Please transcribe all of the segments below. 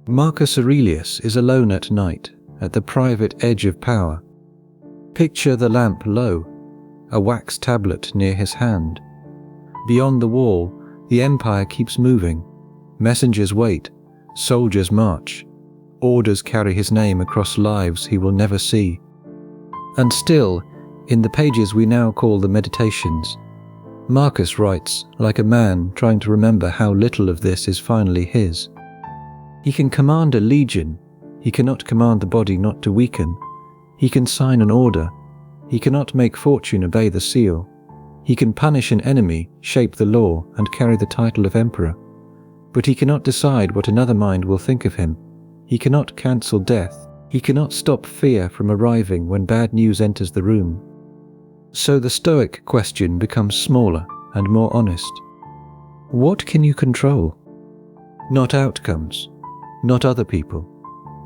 Marcus Aurelius is alone at night, at the private edge of power. Picture the lamp low, a wax tablet near his hand. Beyond the wall, the empire keeps moving. Messengers wait, soldiers march. Orders carry his name across lives he will never see. And still, in the pages we now call the Meditations, Marcus writes like a man trying to remember how little of this is finally his. He can command a legion. He cannot command the body not to weaken. He can sign an order. He cannot make fortune obey the seal. He can punish an enemy, shape the law, and carry the title of emperor. But he cannot decide what another mind will think of him. He cannot cancel death. He cannot stop fear from arriving when bad news enters the room. So the Stoic question becomes smaller and more honest. What can you control? Not outcomes, not other people,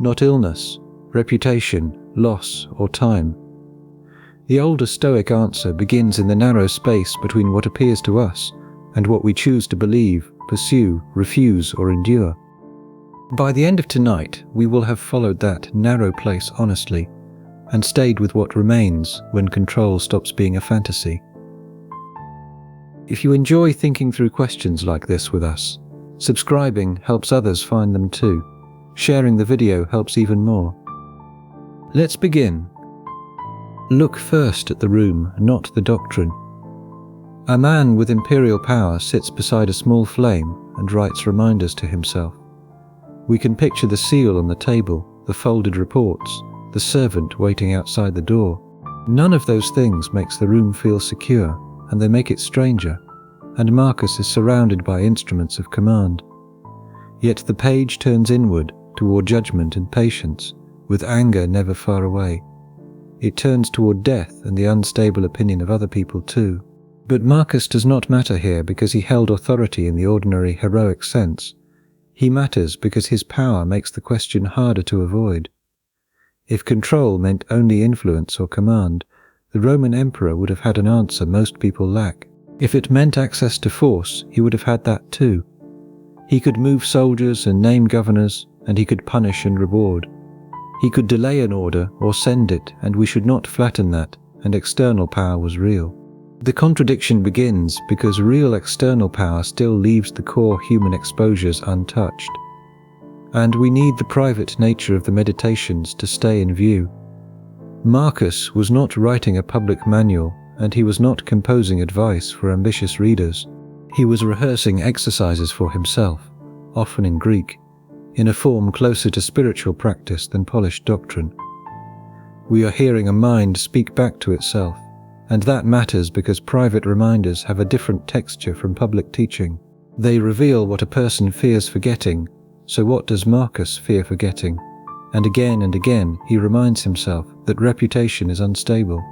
not illness, reputation, loss, or time. The older Stoic answer begins in the narrow space between what appears to us and what we choose to believe, pursue, refuse, or endure. By the end of tonight, we will have followed that narrow place honestly, and stayed with what remains when control stops being a fantasy. If you enjoy thinking through questions like this with us, subscribing helps others find them too. Sharing the video helps even more. Let's begin. Look first at the room, not the doctrine. A man with imperial power sits beside a small flame and writes reminders to himself. We can picture the seal on the table, the folded reports, the servant waiting outside the door. None of those things makes the room feel secure, and they make it stranger, and Marcus is surrounded by instruments of command. Yet the page turns inward, toward judgment and patience, with anger never far away. It turns toward death and the unstable opinion of other people too. But Marcus does not matter here because he held authority in the ordinary heroic sense. He matters because his power makes the question harder to avoid. If control meant only influence or command, the Roman emperor would have had an answer most people lack. If it meant access to force, he would have had that too. He could move soldiers and name governors, and he could punish and reward. He could delay an order or send it, and we should not flatten that, and external power was real. The contradiction begins because real external power still leaves the core human exposures untouched. And we need the private nature of the Meditations to stay in view. Marcus was not writing a public manual, and he was not composing advice for ambitious readers. He was rehearsing exercises for himself, often in Greek, in a form closer to spiritual practice than polished doctrine. We are hearing a mind speak back to itself, and that matters because private reminders have a different texture from public teaching. They reveal what a person fears forgetting. So what does Marcus fear forgetting? And again he reminds himself that reputation is unstable.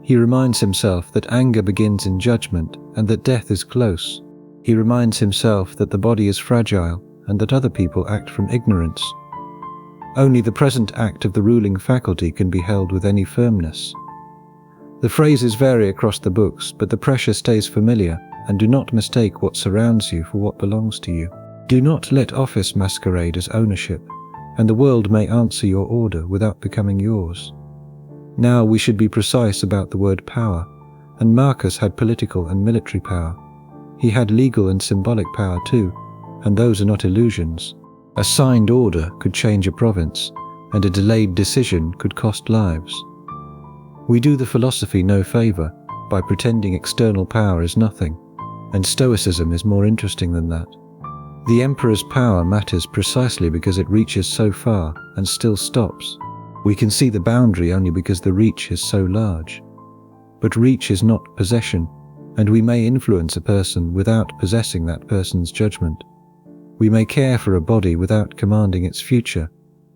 He reminds himself that anger begins in judgment and that death is close. He reminds himself that the body is fragile and that other people act from ignorance. Only the present act of the ruling faculty can be held with any firmness. The phrases vary across the books, but the pressure stays familiar, and do not mistake what surrounds you for what belongs to you. Do not let office masquerade as ownership, and the world may answer your order without becoming yours. Now we should be precise about the word power, and Marcus had political and military power. He had legal and symbolic power too, and those are not illusions. A signed order could change a province, and a delayed decision could cost lives. We do the philosophy no favor by pretending external power is nothing, and Stoicism is more interesting than that. The emperor's power matters precisely because it reaches so far and still stops. We can see the boundary only because the reach is so large. But reach is not possession, and we may influence a person without possessing that person's judgment. We may care for a body without commanding its future.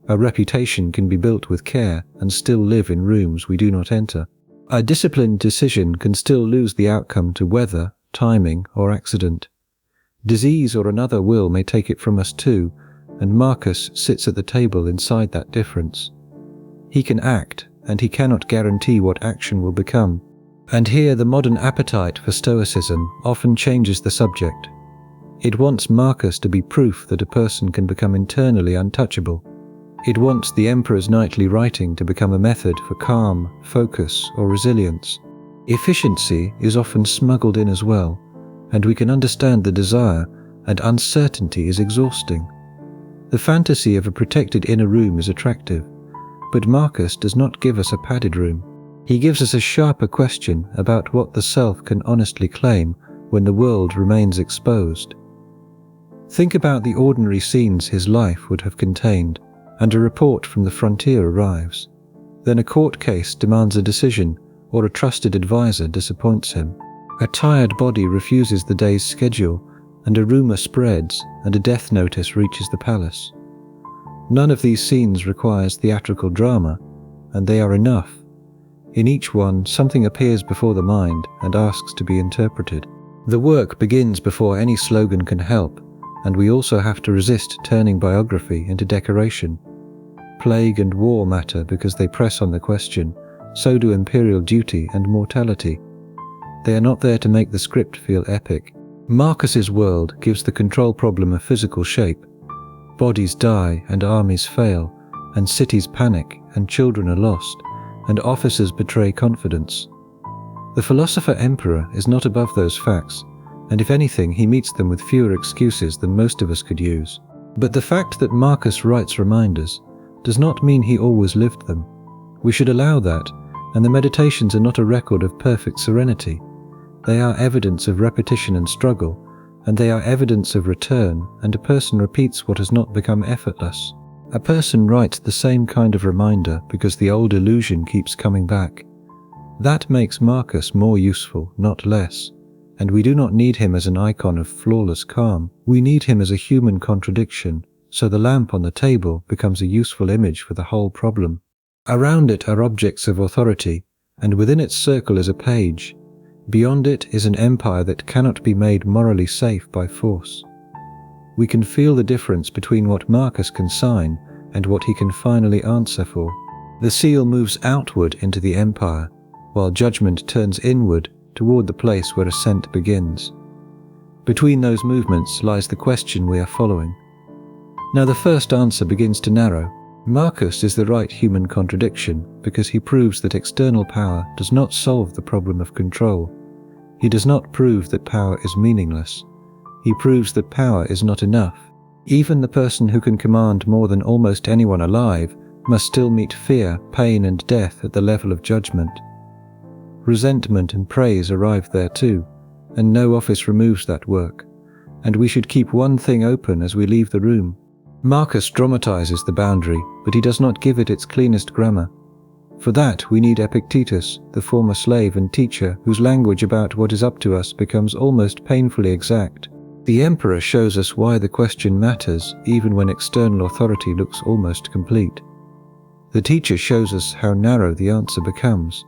A reputation can be built with care and still live in rooms we do not enter. A disciplined decision can still lose the outcome to weather, timing, or accident. Disease or another will may take it from us too, and Marcus sits at the table inside that difference. He can act, and he cannot guarantee what action will become. And here the modern appetite for Stoicism often changes the subject. It wants Marcus to be proof that a person can become internally untouchable. It wants the emperor's nightly writing to become a method for calm, focus, or resilience. Efficiency is often smuggled in as well, and we can understand the desire, and uncertainty is exhausting. The fantasy of a protected inner room is attractive, but Marcus does not give us a padded room. He gives us a sharper question about what the self can honestly claim when the world remains exposed. Think about the ordinary scenes his life would have contained, and a report from the frontier arrives. Then a court case demands a decision, or a trusted advisor disappoints him. A tired body refuses the day's schedule, and a rumor spreads, and a death notice reaches the palace. None of these scenes requires theatrical drama, and they are enough. In each one, something appears before the mind and asks to be interpreted. The work begins before any slogan can help, and we also have to resist turning biography into decoration. Plague and war matter because they press on the question, so do imperial duty and mortality. They are not there to make the script feel epic. Marcus's world gives the control problem a physical shape. Bodies die and armies fail, and cities panic and children are lost, and officers betray confidence. The philosopher-emperor is not above those facts, and if anything he meets them with fewer excuses than most of us could use. But the fact that Marcus writes reminders does not mean he always lived them. We should allow that, and the meditations are not a record of perfect serenity. They are evidence of repetition and struggle, and they are evidence of return, and a person repeats what has not become effortless. A person writes the same kind of reminder because the old illusion keeps coming back. That makes Marcus more useful, not less, and we do not need him as an icon of flawless calm. We need him as a human contradiction, so the lamp on the table becomes a useful image for the whole problem. Around it are objects of authority, and within its circle is a page. Beyond it is an empire that cannot be made morally safe by force. We can feel the difference between what Marcus can sign and what he can finally answer for. The seal moves outward into the empire, while judgment turns inward toward the place where Assent begins. Between those movements lies the question we are following. Now the first answer begins to narrow. Marcus is the right human contradiction because he proves that external power does not solve the problem of control. He does not prove that power is meaningless. He proves that power is not enough. Even the person who can command more than almost anyone alive must still meet fear, pain, and death at the level of judgment. Resentment and praise arrive there too, and no office removes that work. And we should keep one thing open as we leave the room. Marcus dramatizes the boundary, but he does not give it its cleanest grammar. For that we need Epictetus, the former slave and teacher, whose language about what is up to us becomes almost painfully exact. The emperor shows us why the question matters, even when external authority looks almost complete. The teacher shows us how narrow the answer becomes.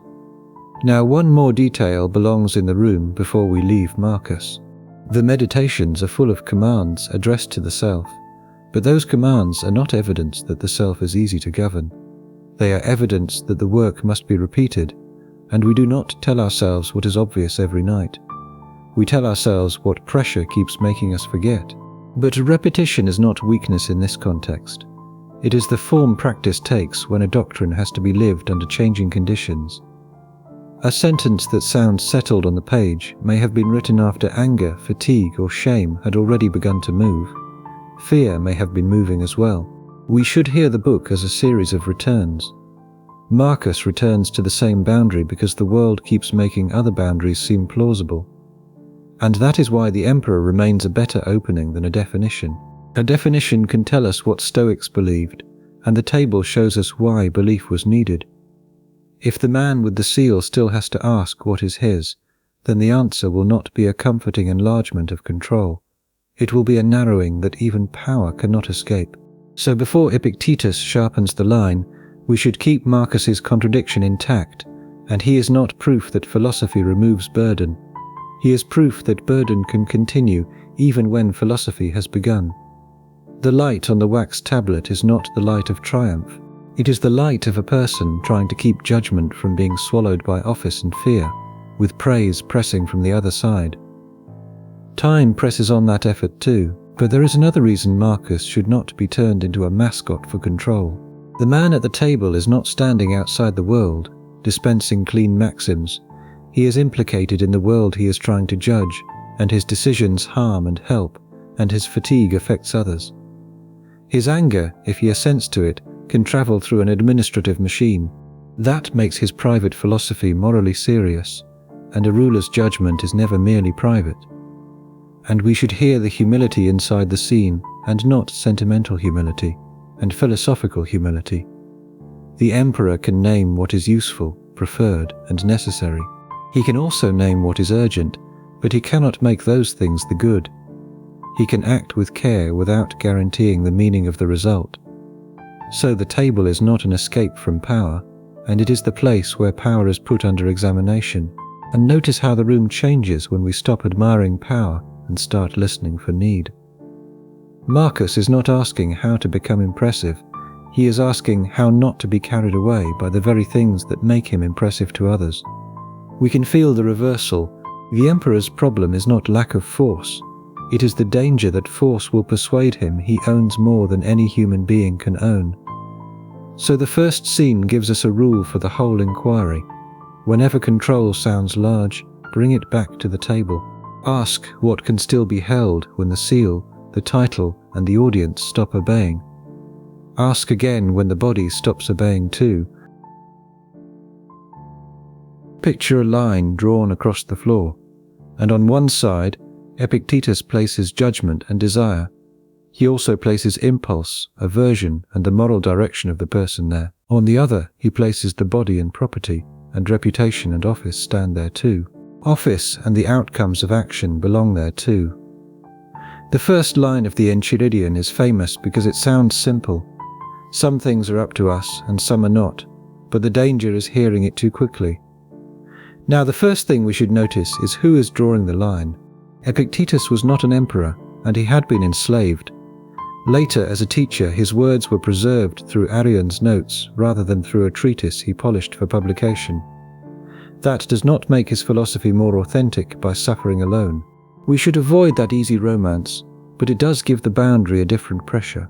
Now one more detail belongs in the room before we leave Marcus. The meditations are full of commands addressed to the self, but those commands are not evidence that the self is easy to govern. They are evidence that the work must be repeated, and we do not tell ourselves what is obvious every night. We tell ourselves what pressure keeps making us forget. But repetition is not weakness in this context. It is the form practice takes when a doctrine has to be lived under changing conditions. A sentence that sounds settled on the page may have been written after anger, fatigue, or shame had already begun to move. Fear may have been moving as well. We should hear the book as a series of returns. Marcus returns to the same boundary because the world keeps making other boundaries seem plausible. And that is why the emperor remains a better opening than a definition. A definition can tell us what Stoics believed, and the table shows us why belief was needed. If the man with the seal still has to ask what is his, then the answer will not be a comforting enlargement of control. It will be a narrowing that even power cannot escape. So before Epictetus sharpens the line, we should keep Marcus's contradiction intact, and he is not proof that philosophy removes burden. He is proof that burden can continue even when philosophy has begun. The light on the wax tablet is not the light of triumph. It is the light of a person trying to keep judgment from being swallowed by office and fear, with praise pressing from the other side. Time presses on that effort too, but there is another reason Marcus should not be turned into a mascot for control. The man at the table is not standing outside the world, dispensing clean maxims. He is implicated in the world he is trying to judge, and his decisions harm and help, and his fatigue affects others. His anger, if he assents to it, can travel through an administrative machine. That makes his private philosophy morally serious, and a ruler's judgment is never merely private. And we should hear the humility inside the scene, and not sentimental humility, and philosophical humility. The emperor can name what is useful, preferred, and necessary. He can also name what is urgent, but he cannot make those things the good. He can act with care without guaranteeing the meaning of the result. So the table is not an escape from power, and it is the place where power is put under examination. And notice how the room changes when we stop admiring power and start listening for need. Marcus is not asking how to become impressive. He is asking how not to be carried away by the very things that make him impressive to others. We can feel the reversal. The emperor's problem is not lack of force. It is the danger that force will persuade him he owns more than any human being can own. So the first scene gives us a rule for the whole inquiry. Whenever control sounds large, bring it back to the table. Ask what can still be held when the seal, the title, and the audience stop obeying. Ask again when the body stops obeying too. Picture a line drawn across the floor, and on one side, Epictetus places judgment and desire. He also places impulse, aversion, and the moral direction of the person there. On the other, he places the body and property, and reputation and office stand there too. Office and the outcomes of action belong there too. The first line of the Enchiridion is famous because it sounds simple. Some things are up to us and some are not, but the danger is hearing it too quickly. Now the first thing we should notice is who is drawing the line. Epictetus was not an emperor, and he had been enslaved. Later, as a teacher, his words were preserved through Arrian's notes rather than through a treatise he polished for publication. That does not make his philosophy more authentic by suffering alone. We should avoid that easy romance, but it does give the boundary a different pressure.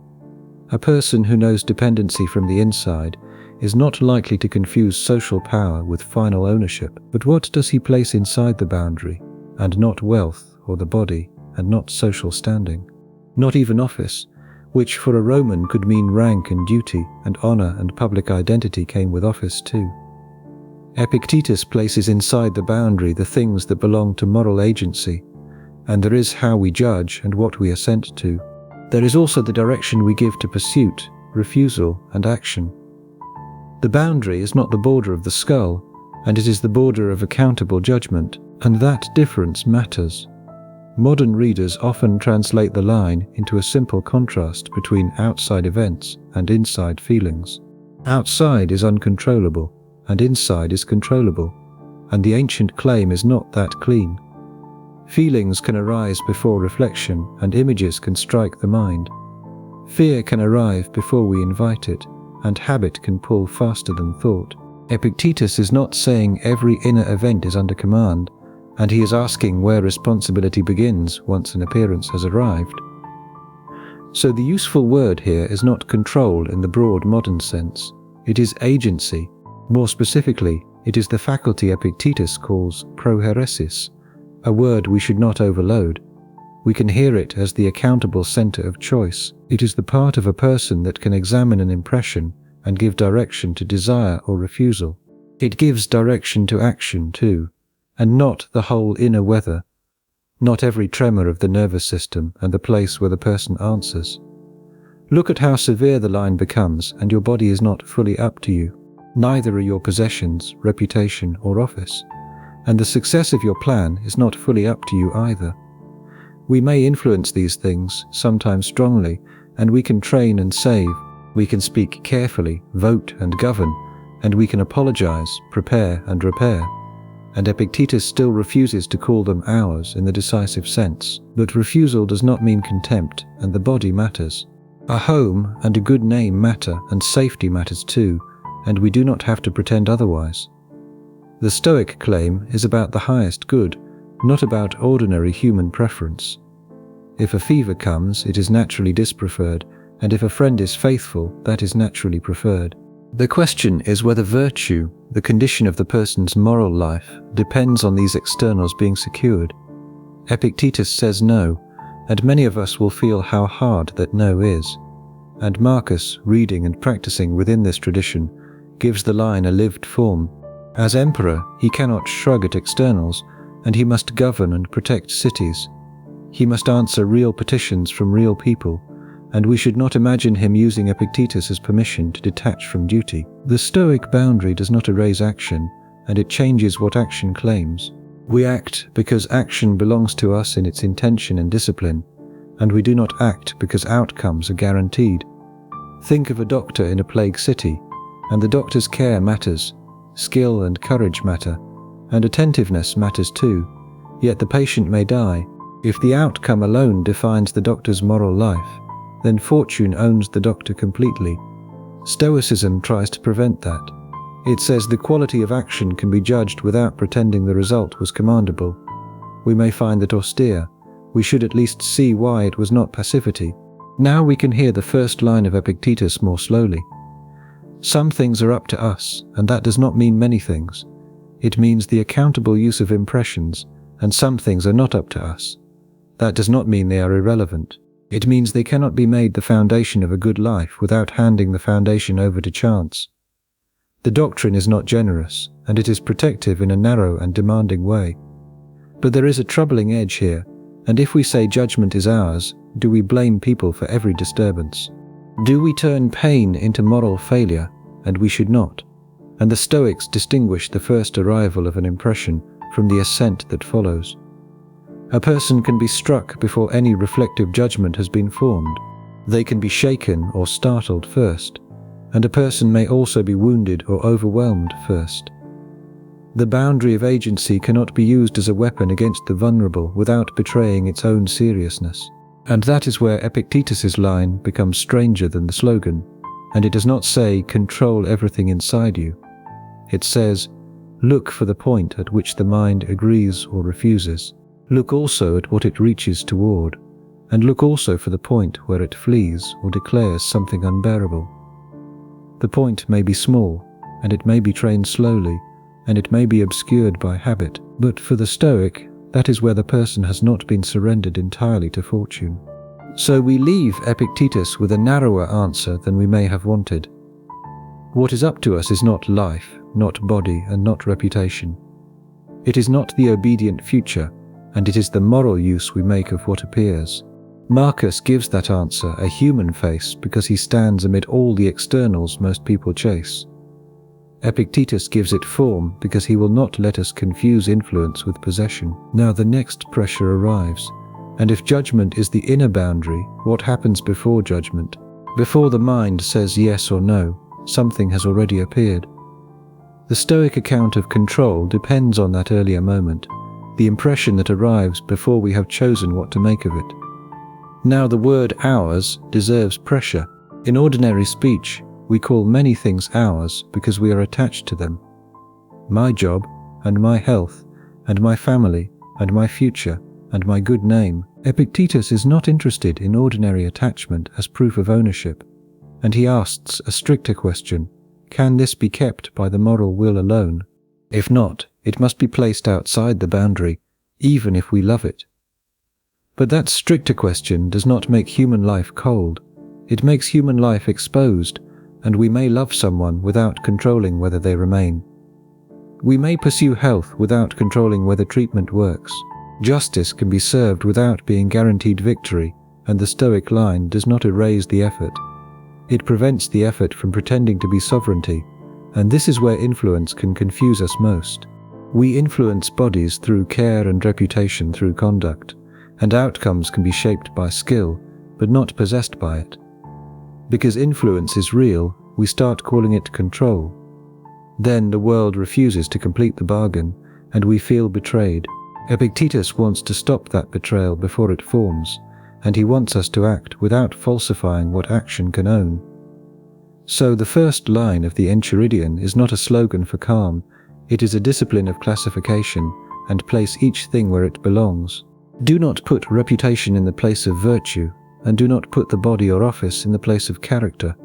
A person who knows dependency from the inside is not likely to confuse social power with final ownership. But what does he place inside the boundary, and not wealth or the body, and not social standing? Not even office, which for a Roman could mean rank and duty, and honor and public identity came with office too. Epictetus places inside the boundary the things that belong to moral agency, and there is how we judge and what we assent to. There is also the direction we give to pursuit, refusal, and action. The boundary is not the border of the skull, and it is the border of accountable judgment, and that difference matters. Modern readers often translate the line into a simple contrast between outside events and inside feelings. Outside is uncontrollable, and inside is controllable, and the ancient claim is not that clean. Feelings can arise before reflection, and images can strike the mind. Fear can arrive before we invite it, and habit can pull faster than thought. Epictetus is not saying every inner event is under command, and he is asking where responsibility begins once an appearance has arrived. So the useful word here is not control in the broad modern sense. It is agency. More specifically, it is the faculty Epictetus calls proheresis, a word we should not overload. We can hear it as the accountable center of choice. It is the part of a person that can examine an impression and give direction to desire or refusal. It gives direction to action too, and not the whole inner weather, not every tremor of the nervous system and the place where the person answers. Look at how severe the line becomes, and your body is not fully up to you. Neither are your possessions, reputation, or office, and the success of your plan is not fully up to you either. We may influence these things, sometimes strongly, and we can train and save. We can speak carefully, vote and govern, and we can apologize, prepare and repair. And Epictetus still refuses to call them ours in the decisive sense. But refusal does not mean contempt, and the body matters. A home and a good name matter, and safety matters too, and we do not have to pretend otherwise. The Stoic claim is about the highest good, not about ordinary human preference. If a fever comes, it is naturally dispreferred, and if a friend is faithful, that is naturally preferred. The question is whether virtue, the condition of the person's moral life, depends on these externals being secured. Epictetus says no, and many of us will feel how hard that no is. And Marcus, reading and practicing within this tradition, gives the line a lived form. As emperor, he cannot shrug at externals, and he must govern and protect cities. He must answer real petitions from real people, and we should not imagine him using Epictetus as permission to detach from duty. The Stoic boundary does not erase action, and it changes what action claims. We act because action belongs to us in its intention and discipline, and we do not act because outcomes are guaranteed. Think of a doctor in a plague city, and the doctor's care matters, skill and courage matter, and attentiveness matters too, yet the patient may die. If the outcome alone defines the doctor's moral life, then fortune owns the doctor completely. Stoicism tries to prevent that. It says the quality of action can be judged without pretending the result was commendable. We may find that austere. We should at least see why it was not passivity. Now we can hear the first line of Epictetus more slowly. Some things are up to us, and that does not mean many things. It means the accountable use of impressions, and some things are not up to us. That does not mean they are irrelevant. It means they cannot be made the foundation of a good life without handing the foundation over to chance. The doctrine is not generous, and it is protective in a narrow and demanding way. But there is a troubling edge here, and if we say judgment is ours, do we blame people for every disturbance? Do we turn pain into moral failure? And we should not. And the Stoics distinguish the first arrival of an impression from the assent that follows. A person can be struck before any reflective judgment has been formed. They can be shaken or startled first, and a person may also be wounded or overwhelmed first. The boundary of agency cannot be used as a weapon against the vulnerable without betraying its own seriousness. And that is where Epictetus's line becomes stranger than the slogan, and it does not say, control everything inside you. It says, look for the point at which the mind agrees or refuses. Look also at what it reaches toward, and look also for the point where it flees or declares something unbearable. The point may be small, and it may be trained slowly, and it may be obscured by habit, but for the Stoic, that is where the person has not been surrendered entirely to fortune. So we leave Epictetus with a narrower answer than we may have wanted. What is up to us is not life, not body, and not reputation. It is not the obedient future, and it is the moral use we make of what appears. Marcus gives that answer a human face because he stands amid all the externals most people chase. Epictetus gives it form because he will not let us confuse influence with possession. Now the next pressure arrives, and if judgment is the inner boundary, what happens before judgment? Before the mind says yes or no, something has already appeared. The Stoic account of control depends on that earlier moment, the impression that arrives before we have chosen what to make of it. Now the word ours deserves pressure. In ordinary speech, we call many things ours because we are attached to them. My job, and my health, and my family, and my future, and my good name. Epictetus is not interested in ordinary attachment as proof of ownership, and he asks a stricter question: can this be kept by the moral will alone? If not, it must be placed outside the boundary, even if we love it. But that stricter question does not make human life cold. It makes human life exposed, and we may love someone without controlling whether they remain. We may pursue health without controlling whether treatment works. Justice can be served without being guaranteed victory, and the Stoic line does not erase the effort. It prevents the effort from pretending to be sovereignty, and this is where influence can confuse us most. We influence bodies through care and reputation through conduct, and outcomes can be shaped by skill, but not possessed by it. Because influence is real, we start calling it control. Then the world refuses to complete the bargain, and we feel betrayed. Epictetus wants to stop that betrayal before it forms, and he wants us to act without falsifying what action can own. So the first line of the Enchiridion is not a slogan for calm, it is a discipline of classification, and place each thing where it belongs. Do not put reputation in the place of virtue, and do not put the body or office in the place of character.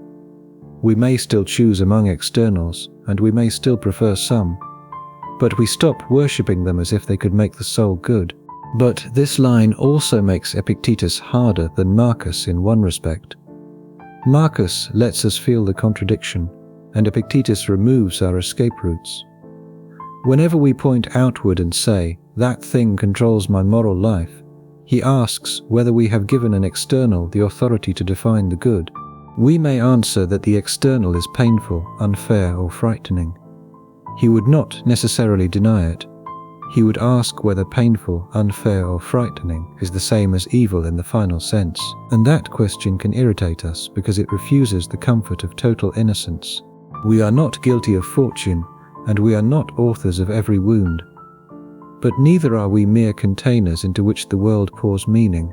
We may still choose among externals, and we may still prefer some, but we stop worshipping them as if they could make the soul good. But this line also makes Epictetus harder than Marcus in one respect. Marcus lets us feel the contradiction, and Epictetus removes our escape routes. Whenever we point outward and say, "That thing controls my moral life," he asks whether we have given an external the authority to define the good. We may answer that the external is painful, unfair, or frightening. He would not necessarily deny it. He would ask whether painful, unfair, or frightening is the same as evil in the final sense, and that question can irritate us because it refuses the comfort of total innocence. We are not guilty of fortune, and we are not authors of every wound. But neither are we mere containers into which the world pours meaning,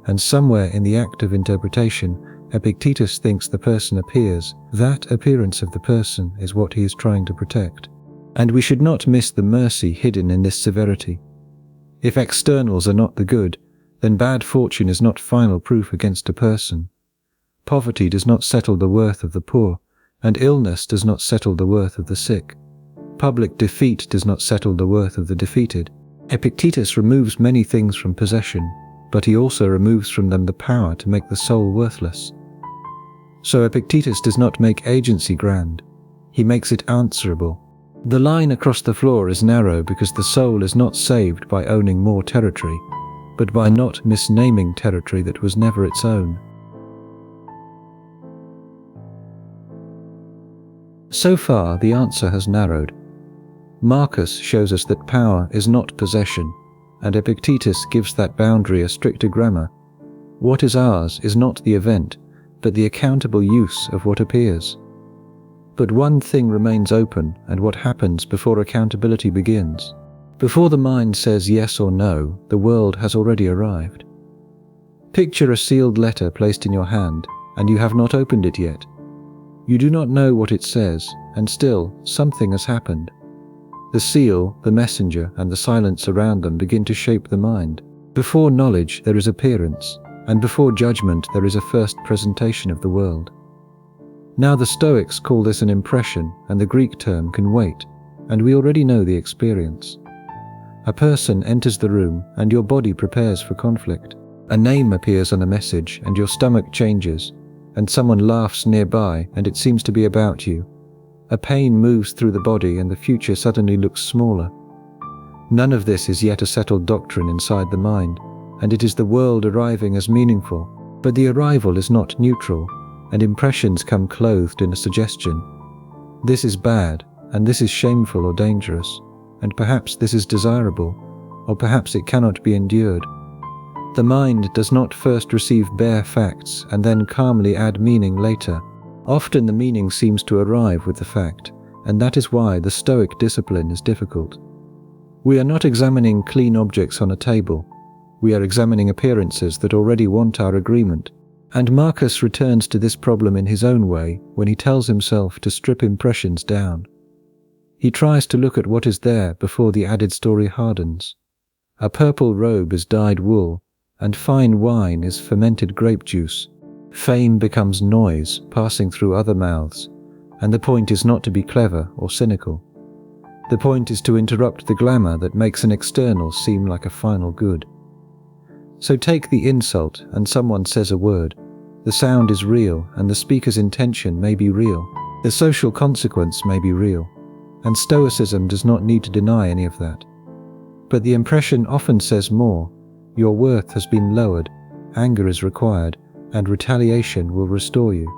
and somewhere in the act of interpretation, Epictetus thinks the person appears. That appearance of the person is what he is trying to protect. And we should not miss the mercy hidden in this severity. If externals are not the good, then bad fortune is not final proof against a person. Poverty does not settle the worth of the poor, and illness does not settle the worth of the sick. Public defeat does not settle the worth of the defeated. Epictetus removes many things from possession, but he also removes from them the power to make the soul worthless. So Epictetus does not make agency grand, he makes it answerable. The line across the floor is narrow because the soul is not saved by owning more territory, but by not misnaming territory that was never its own. So far, the answer has narrowed. Marcus shows us that power is not possession, and Epictetus gives that boundary a stricter grammar. What is ours is not the event, but the accountable use of what appears. But one thing remains open, and what happens before accountability begins. Before the mind says yes or no, the world has already arrived. Picture a sealed letter placed in your hand, and you have not opened it yet. You do not know what it says, and still something has happened. The seal, the messenger, and the silence around them begin to shape the mind. Before knowledge there is appearance, and before judgment there is a first presentation of the world. Now the Stoics call this an impression, and the Greek term can wait, and we already know the experience. A person enters the room, and your body prepares for conflict. A name appears on a message, and your stomach changes, and someone laughs nearby, and it seems to be about you. A pain moves through the body, and the future suddenly looks smaller. None of this is yet a settled doctrine inside the mind, and it is the world arriving as meaningful, but the arrival is not neutral, and impressions come clothed in a suggestion. This is bad, and this is shameful or dangerous, and perhaps this is desirable, or perhaps it cannot be endured. The mind does not first receive bare facts and then calmly add meaning later. Often the meaning seems to arrive with the fact, and that is why the Stoic discipline is difficult. We are not examining clean objects on a table. We are examining appearances that already want our agreement. And Marcus returns to this problem in his own way when he tells himself to strip impressions down. He tries to look at what is there before the added story hardens. A purple robe is dyed wool, and fine wine is fermented grape juice. Fame becomes noise passing through other mouths, and the point is not to be clever or cynical. The point is to interrupt the glamour that makes an external seem like a final good. So take the insult and someone says a word. The sound is real, and the speaker's intention may be real. The social consequence may be real, and Stoicism does not need to deny any of that. But the impression often says more. Your worth has been lowered, anger is required, and retaliation will restore you.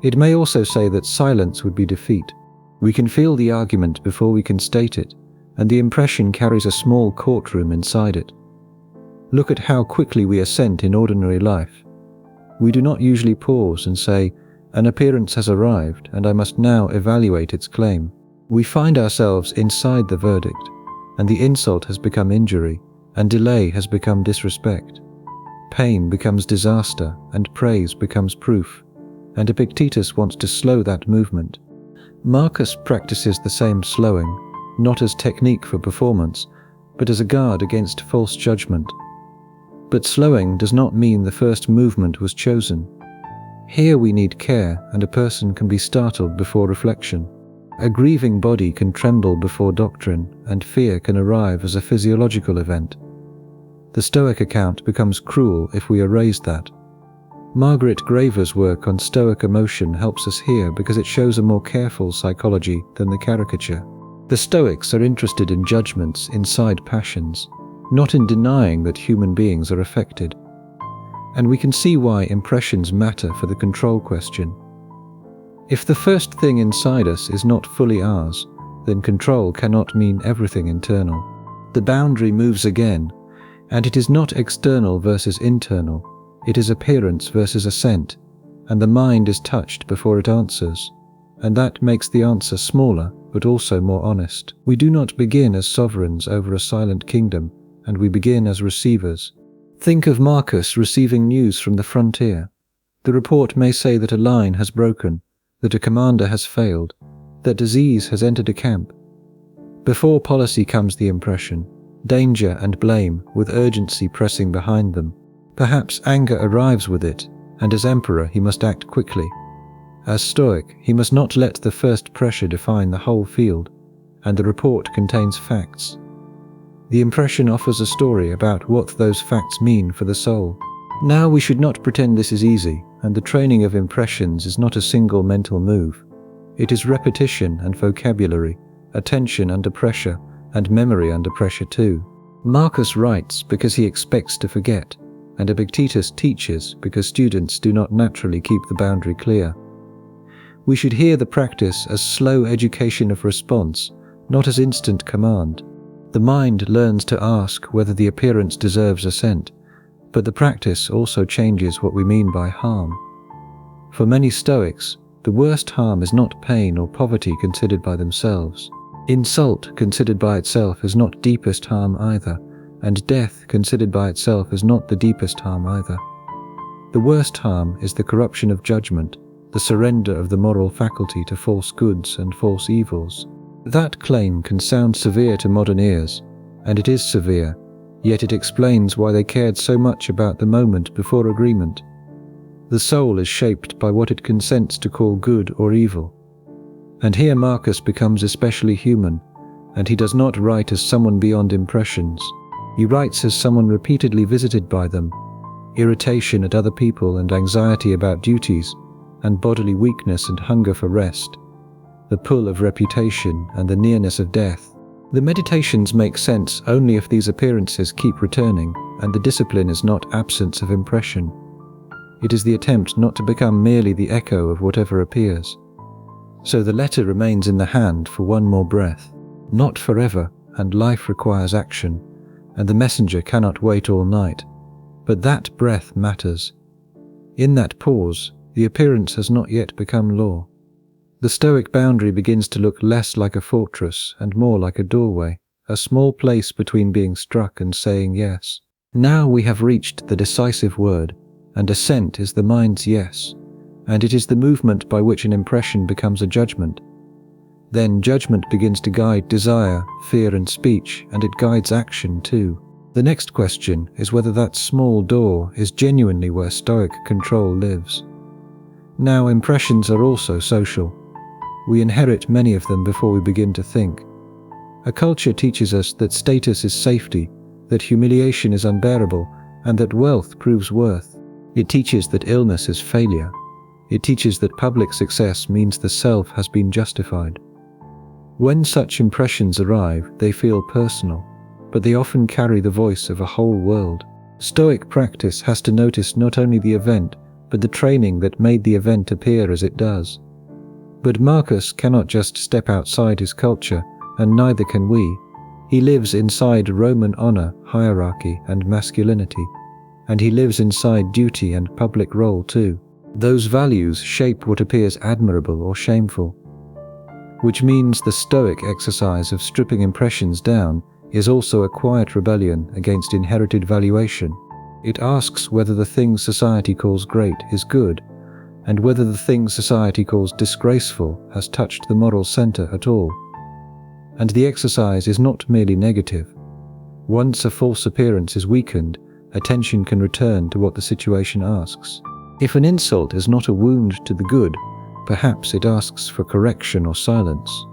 It may also say that silence would be defeat. We can feel the argument before we can state it, and the impression carries a small courtroom inside it. Look at how quickly we assent in ordinary life. We do not usually pause and say, "An appearance has arrived, and I must now evaluate its claim." We find ourselves inside the verdict, and the insult has become injury, and delay has become disrespect. Pain becomes disaster, and praise becomes proof, and Epictetus wants to slow that movement. Marcus practices the same slowing, not as technique for performance, but as a guard against false judgment. But slowing does not mean the first movement was chosen. Here we need care, and a person can be startled before reflection. A grieving body can tremble before doctrine, and fear can arrive as a physiological event. The Stoic account becomes cruel if we erase that. Margaret Graver's work on Stoic emotion helps us here because it shows a more careful psychology than the caricature. The Stoics are interested in judgments inside passions, not in denying that human beings are affected. And we can see why impressions matter for the control question. If the first thing inside us is not fully ours, then control cannot mean everything internal. The boundary moves again, and it is not external versus internal, it is appearance versus assent, and the mind is touched before it answers, and that makes the answer smaller but also more honest. We do not begin as sovereigns over a silent kingdom, and we begin as receivers. Think of Marcus receiving news from the frontier. The report may say that a line has broken, that a commander has failed, that disease has entered a camp. Before policy comes the impression, danger and blame with urgency pressing behind them. Perhaps anger arrives with it, and as emperor he must act quickly. As Stoic, he must not let the first pressure define the whole field, and the report contains facts. The impression offers a story about what those facts mean for the soul. Now we should not pretend this is easy, and the training of impressions is not a single mental move. It is repetition and vocabulary, attention under pressure, and memory under pressure too. Marcus writes because he expects to forget, and Epictetus teaches because students do not naturally keep the boundary clear. We should hear the practice as slow education of response, not as instant command. The mind learns to ask whether the appearance deserves assent, but the practice also changes what we mean by harm. For many Stoics, the worst harm is not pain or poverty considered by themselves. Insult considered by itself is not deepest harm either, and death considered by itself is not the deepest harm either. The worst harm is the corruption of judgment, the surrender of the moral faculty to false goods and false evils. That claim can sound severe to modern ears, and it is severe, yet it explains why they cared so much about the moment before agreement. The soul is shaped by what it consents to call good or evil. And here Marcus becomes especially human, and he does not write as someone beyond impressions. He writes as someone repeatedly visited by them, irritation at other people and anxiety about duties, and bodily weakness and hunger for rest, the pull of reputation and the nearness of death. The meditations make sense only if these appearances keep returning, and the discipline is not absence of impression. It is the attempt not to become merely the echo of whatever appears. So the letter remains in the hand for one more breath, not forever, and life requires action, and the messenger cannot wait all night. But that breath matters. In that pause, the appearance has not yet become law. The Stoic boundary begins to look less like a fortress and more like a doorway, a small place between being struck and saying yes. Now we have reached the decisive word, and assent is the mind's yes, and it is the movement by which an impression becomes a judgment. Then judgment begins to guide desire, fear and speech, and it guides action too. The next question is whether that small door is genuinely where Stoic control lives. Now impressions are also social. We inherit many of them before we begin to think. A culture teaches us that status is safety, that humiliation is unbearable, and that wealth proves worth. It teaches that illness is failure. It teaches that public success means the self has been justified. When such impressions arrive, they feel personal, but they often carry the voice of a whole world. Stoic practice has to notice not only the event, but the training that made the event appear as it does. But Marcus cannot just step outside his culture, and neither can we. He lives inside Roman honor, hierarchy, and masculinity, and he lives inside duty and public role too. Those values shape what appears admirable or shameful. Which means the Stoic exercise of stripping impressions down is also a quiet rebellion against inherited valuation. It asks whether the thing society calls great is good, and whether the thing society calls disgraceful has touched the moral center at all. And the exercise is not merely negative. Once a false appearance is weakened, attention can return to what the situation asks. If an insult is not a wound to the good, perhaps it asks for correction or silence.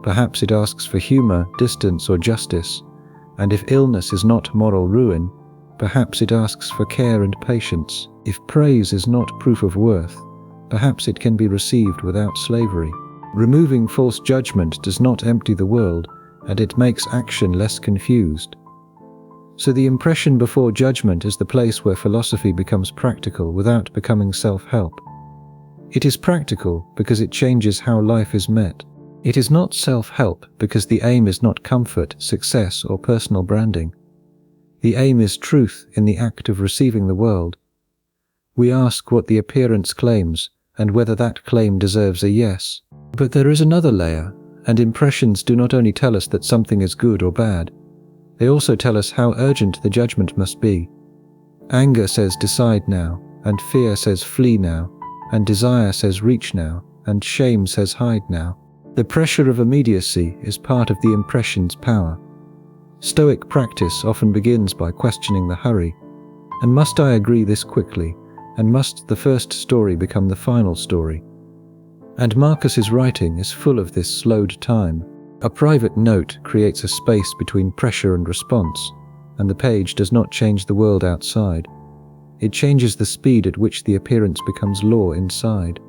Perhaps it asks for humor, distance, or justice. And if illness is not moral ruin, perhaps it asks for care and patience. If praise is not proof of worth, perhaps it can be received without slavery. Removing false judgment does not empty the world, and it makes action less confused. So the impression before judgment is the place where philosophy becomes practical without becoming self-help. It is practical because it changes how life is met. It is not self-help because the aim is not comfort, success, or personal branding. The aim is truth in the act of receiving the world. We ask what the appearance claims and whether that claim deserves a yes. But there is another layer, and impressions do not only tell us that something is good or bad, they also tell us how urgent the judgment must be. Anger says decide now, and fear says flee now, and desire says reach now, and shame says hide now. The pressure of immediacy is part of the impression's power. Stoic practice often begins by questioning the hurry. And must I agree this quickly? And must the first story become the final story? And Marcus's writing is full of this slowed time. A private note creates a space between pressure and response, and the page does not change the world outside. It changes the speed at which the appearance becomes law inside.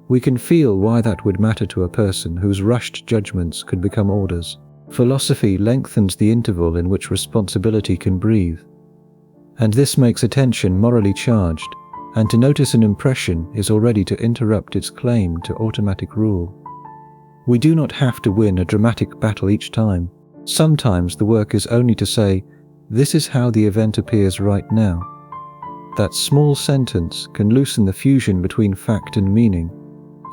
We can feel why that would matter to a person whose rushed judgments could become orders. Philosophy lengthens the interval in which responsibility can breathe. And this makes attention morally charged, and to notice an impression is already to interrupt its claim to automatic rule. We do not have to win a dramatic battle each time. Sometimes the work is only to say, this is how the event appears right now. That small sentence can loosen the fusion between fact and meaning.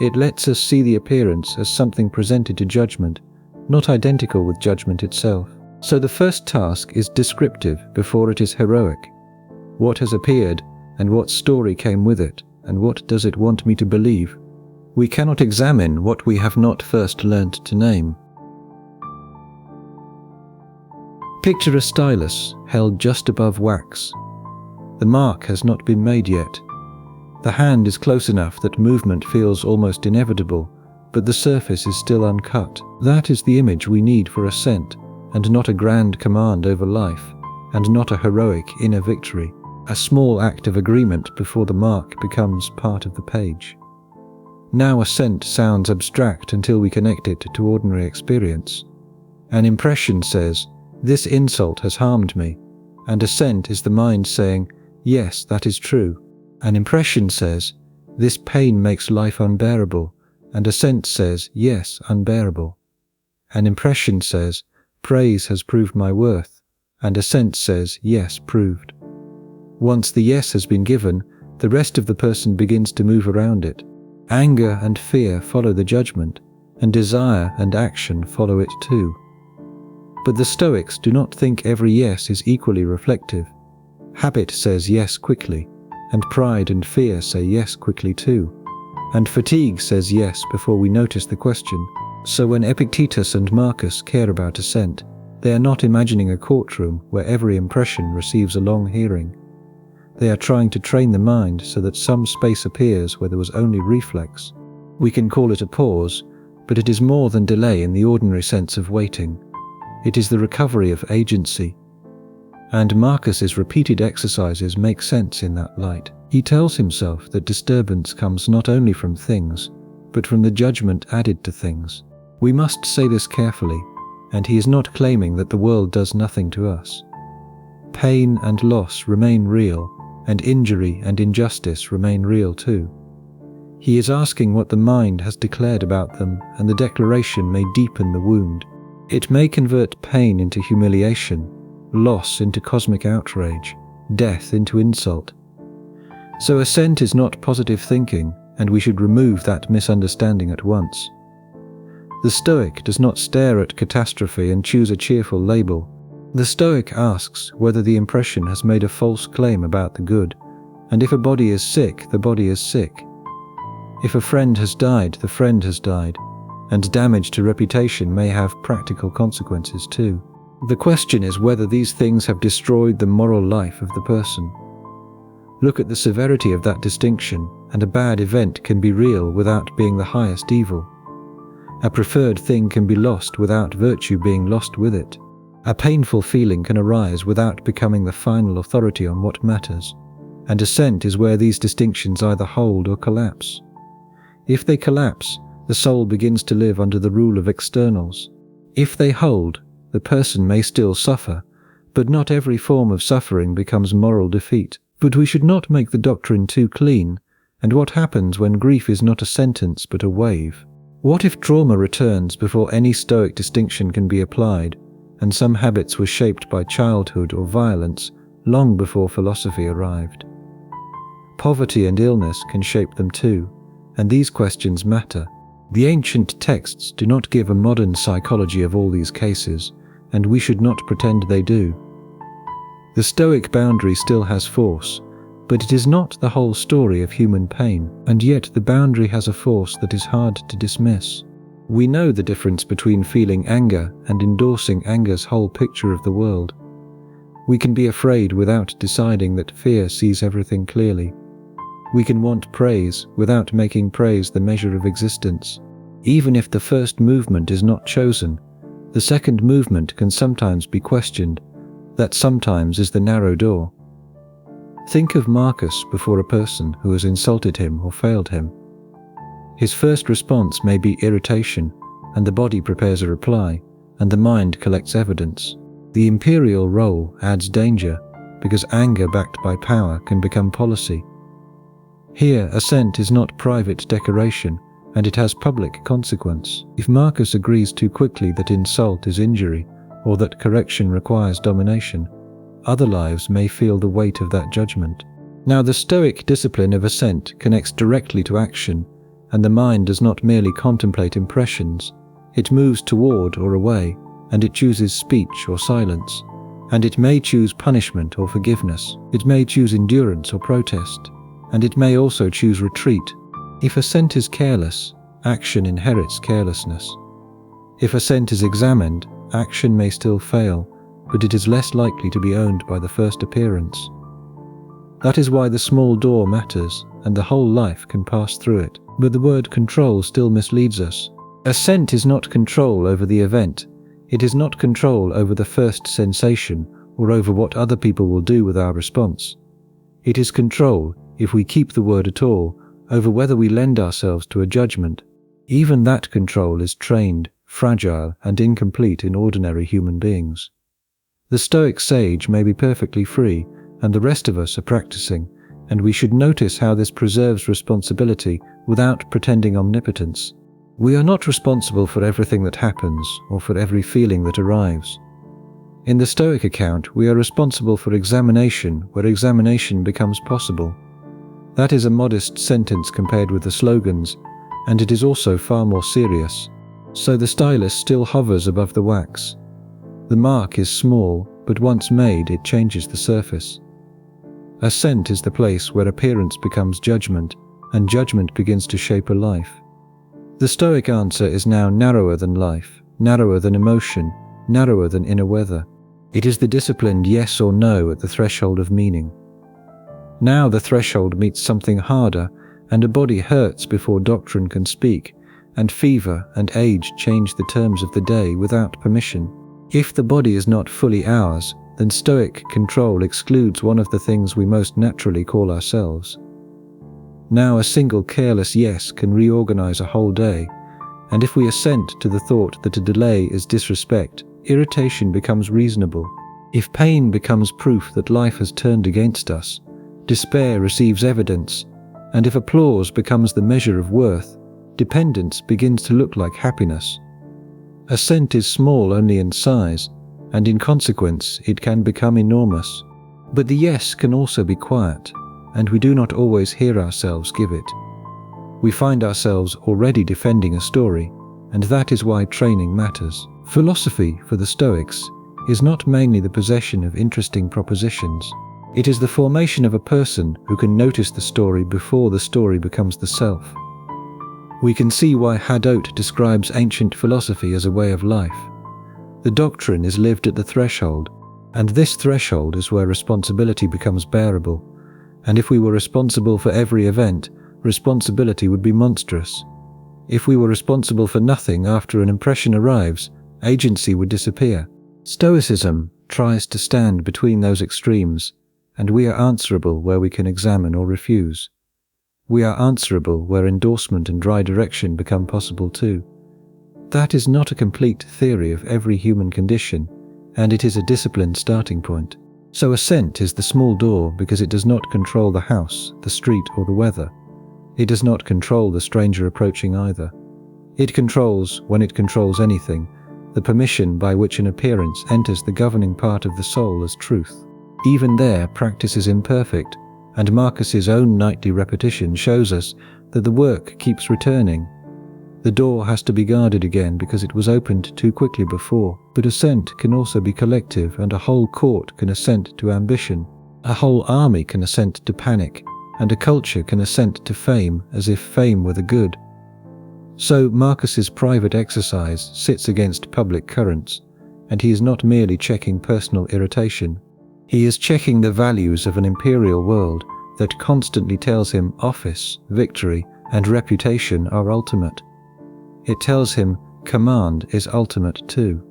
It lets us see the appearance as something presented to judgment, not identical with judgment itself. So the first task is descriptive before it is heroic. What has appeared, and what story came with it, and what does it want me to believe? We cannot examine what we have not first learnt to name. Picture a stylus held just above wax. The mark has not been made yet. The hand is close enough that movement feels almost inevitable, but the surface is still uncut. That is the image we need for Assent, and not a grand command over life, and not a heroic inner victory, a small act of agreement before the mark becomes part of the page. Now Assent sounds abstract until we connect it to ordinary experience. An impression says, this insult has harmed me, and Assent is the mind saying, yes, that is true. An impression says, this pain makes life unbearable, and Assent says, yes, unbearable. An impression says, praise has proved my worth, and Assent says, yes, proved. Once the yes has been given, the rest of the person begins to move around it. Anger and fear follow the judgment, and desire and action follow it too. But the Stoics do not think every yes is equally reflective. Habit says yes quickly, and pride and fear say yes quickly too, and fatigue says yes before we notice the question. So when Epictetus and Marcus care about Assent, they are not imagining a courtroom where every impression receives a long hearing. They are trying to train the mind so that some space appears where there was only reflex. We can call it a pause, but it is more than delay in the ordinary sense of waiting. It is the recovery of agency. And Marcus's repeated exercises make sense in that light. He tells himself that disturbance comes not only from things, but from the judgment added to things. We must say this carefully, and he is not claiming that the world does nothing to us. Pain and loss remain real, and injury and injustice remain real too. He is asking what the mind has declared about them, and the declaration may deepen the wound. It may convert pain into humiliation, loss into cosmic outrage, death into insult. So Assent is not positive thinking, and we should remove that misunderstanding at once. The Stoic does not stare at catastrophe and choose a cheerful label. The Stoic asks whether the impression has made a false claim about the good, and if a body is sick, the body is sick. If a friend has died, the friend has died, and damage to reputation may have practical consequences too. The question is whether these things have destroyed the moral life of the person. Look at the severity of that distinction, and a bad event can be real without being the highest evil. A preferred thing can be lost without virtue being lost with it. A painful feeling can arise without becoming the final authority on what matters, and assent is where these distinctions either hold or collapse. If they collapse, the soul begins to live under the rule of externals. If they hold, the person may still suffer, but not every form of suffering becomes moral defeat. But we should not make the doctrine too clean, and what happens when grief is not a sentence but a wave? What if trauma returns before any Stoic distinction can be applied, and some habits were shaped by childhood or violence long before philosophy arrived? Poverty and illness can shape them too, and these questions matter. The ancient texts do not give a modern psychology of all these cases, and we should not pretend they do. The Stoic boundary still has force, but it is not the whole story of human pain, and yet the boundary has a force that is hard to dismiss. We know the difference between feeling anger and endorsing anger's whole picture of the world. We can be afraid without deciding that fear sees everything clearly. We can want praise without making praise the measure of existence. Even if the first movement is not chosen, the second movement can sometimes be questioned. That sometimes is the narrow door. Think of Marcus before a person who has insulted him or failed him. His first response may be irritation, and the body prepares a reply, and the mind collects evidence. The imperial role adds danger, because anger backed by power can become policy. Here, assent is not private decoration, and it has public consequence. If Marcus agrees too quickly that insult is injury, or that correction requires domination, other lives may feel the weight of that judgment. Now, the Stoic discipline of assent connects directly to action, and the mind does not merely contemplate impressions. It moves toward or away, and it chooses speech or silence, and it may choose punishment or forgiveness. It may choose endurance or protest, and it may also choose retreat. If assent is careless, action inherits carelessness. If assent is examined, action may still fail, but it is less likely to be owned by the first appearance. That is why the small door matters, and the whole life can pass through it. But the word control still misleads us. Assent is not control over the event. It is not control over the first sensation, or over what other people will do with our response. It is control, if we keep the word at all, over whether we lend ourselves to a judgment. Even that control is trained, fragile, and incomplete in ordinary human beings. The Stoic sage may be perfectly free, and the rest of us are practicing, and we should notice how this preserves responsibility without pretending omnipotence. We are not responsible for everything that happens, or for every feeling that arrives. In the Stoic account, we are responsible for examination where examination becomes possible. That is a modest sentence compared with the slogans, and it is also far more serious. So the stylus still hovers above the wax. The mark is small, but once made it changes the surface. Assent is the place where appearance becomes judgment, and judgment begins to shape a life. The Stoic answer is now narrower than life, narrower than emotion, narrower than inner weather. It is the disciplined yes or no at the threshold of meaning. Now the threshold meets something harder, and a body hurts before doctrine can speak, and fever and age change the terms of the day without permission. If the body is not fully ours, then Stoic control excludes one of the things we most naturally call ourselves. Now a single careless yes can reorganize a whole day, and if we assent to the thought that a delay is disrespect, irritation becomes reasonable. If pain becomes proof that life has turned against us, despair receives evidence, and if applause becomes the measure of worth, dependence begins to look like happiness. Assent is small only in size, and in consequence it can become enormous. But the yes can also be quiet, and we do not always hear ourselves give it. We find ourselves already defending a story, and that is why training matters. Philosophy, for the Stoics, is not mainly the possession of interesting propositions. It is the formation of a person who can notice the story before the story becomes the self. We can see why Hadot describes ancient philosophy as a way of life. The doctrine is lived at the threshold, and this threshold is where responsibility becomes bearable. And if we were responsible for every event, responsibility would be monstrous. If we were responsible for nothing after an impression arrives, agency would disappear. Stoicism tries to stand between those extremes, and we are answerable where we can examine or refuse. We are answerable where endorsement and dry direction become possible too. That is not a complete theory of every human condition, and it is a disciplined starting point. So assent is the small door because it does not control the house, the street, or the weather. It does not control the stranger approaching either. It controls, when it controls anything, the permission by which an appearance enters the governing part of the soul as truth. Even there, practice is imperfect, and Marcus's own nightly repetition shows us that the work keeps returning. The door has to be guarded again because it was opened too quickly before, but assent can also be collective, and a whole court can assent to ambition. A whole army can assent to panic, and a culture can assent to fame as if fame were the good. So Marcus's private exercise sits against public currents, and he is not merely checking personal irritation. He is checking the values of an imperial world that constantly tells him office, victory, and reputation are ultimate. It tells him command is ultimate too.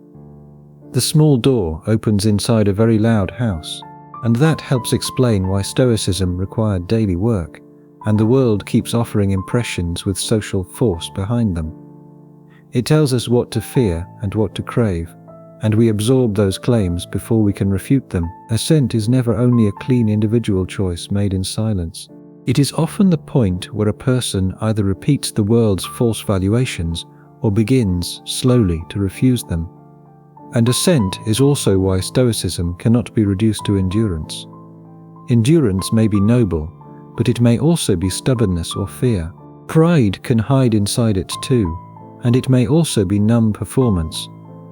The small door opens inside a very loud house, and that helps explain why Stoicism required daily work, and the world keeps offering impressions with social force behind them. It tells us what to fear and what to crave, and we absorb those claims before we can refute them. Assent is never only a clean individual choice made in silence. It is often the point where a person either repeats the world's false valuations or begins, slowly, to refuse them. And assent is also why Stoicism cannot be reduced to endurance. Endurance may be noble, but it may also be stubbornness or fear. Pride can hide inside it too, and it may also be numb performance.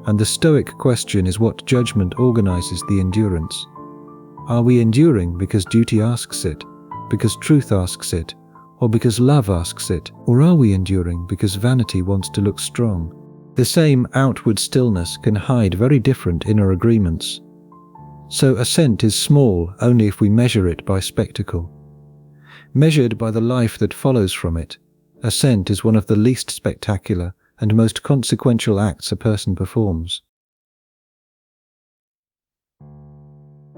And the Stoic question is what judgment organizes the endurance. Are we enduring because duty asks it, because truth asks it, or because love asks it? Or are we enduring because vanity wants to look strong? The same outward stillness can hide very different inner agreements. So assent is small only if we measure it by spectacle. Measured by the life that follows from it, assent is one of the least spectacular and most consequential acts a person performs.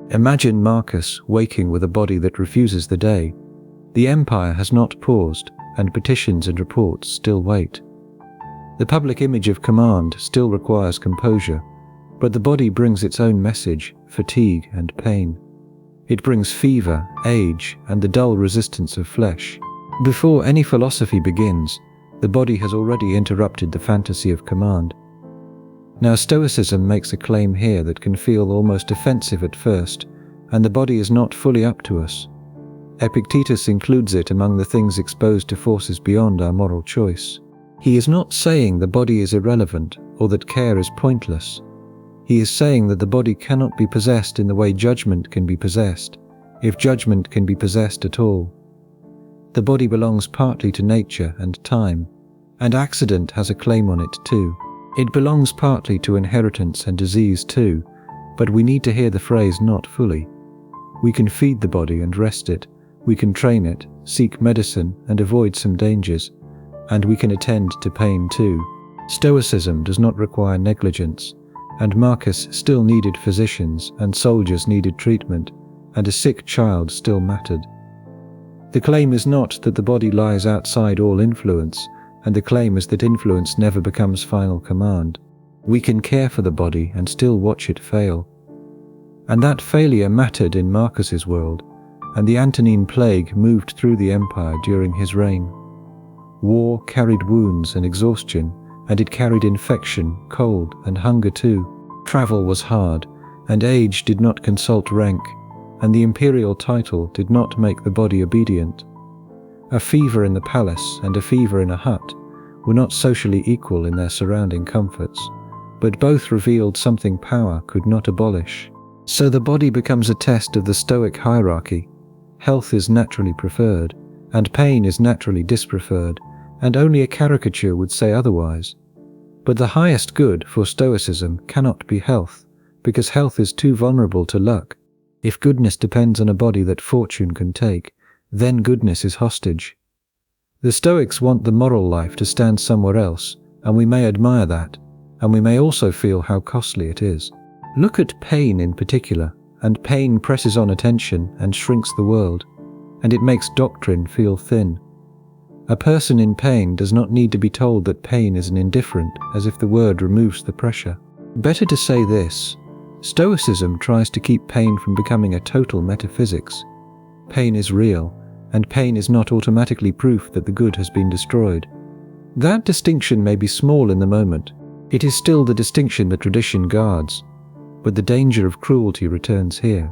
Imagine Marcus waking with a body that refuses the day. The empire has not paused, and petitions and reports still wait. The public image of command still requires composure, but the body brings its own message, fatigue and pain. It brings fever, age, and the dull resistance of flesh. Before any philosophy begins, the body has already interrupted the fantasy of command. Now Stoicism makes a claim here that can feel almost offensive at first, and the body is not fully up to us. Epictetus includes it among the things exposed to forces beyond our moral choice. He is not saying the body is irrelevant or that care is pointless. He is saying that the body cannot be possessed in the way judgment can be possessed, if judgment can be possessed at all. The body belongs partly to nature and time, and accident has a claim on it too. It belongs partly to inheritance and disease too, but we need to hear the phrase not fully. We can feed the body and rest it, we can train it, seek medicine and avoid some dangers, and we can attend to pain too. Stoicism does not require negligence, and Marcus still needed physicians, and soldiers needed treatment, and a sick child still mattered. The claim is not that the body lies outside all influence, and the claim is that influence never becomes final command. We can care for the body and still watch it fail. And that failure mattered in Marcus's world, and the Antonine Plague moved through the empire during his reign. War carried wounds and exhaustion, and it carried infection, cold, and hunger too. Travel was hard, and age did not consult rank, and the imperial title did not make the body obedient. A fever in the palace and a fever in a hut were not socially equal in their surrounding comforts, but both revealed something power could not abolish. So the body becomes a test of the Stoic hierarchy. Health is naturally preferred, and pain is naturally dispreferred, and only a caricature would say otherwise. But the highest good for Stoicism cannot be health, because health is too vulnerable to luck. If goodness depends on a body that fortune can take, then goodness is hostage. The Stoics want the moral life to stand somewhere else, and we may admire that, and we may also feel how costly it is. Look at pain in particular, and pain presses on attention and shrinks the world, and it makes doctrine feel thin. A person in pain does not need to be told that pain is an indifferent, as if the word removes the pressure. Better to say this: Stoicism tries to keep pain from becoming a total metaphysics. Pain is real, and pain is not automatically proof that the good has been destroyed. That distinction may be small in the moment. It is still the distinction that tradition guards, but the danger of cruelty returns here.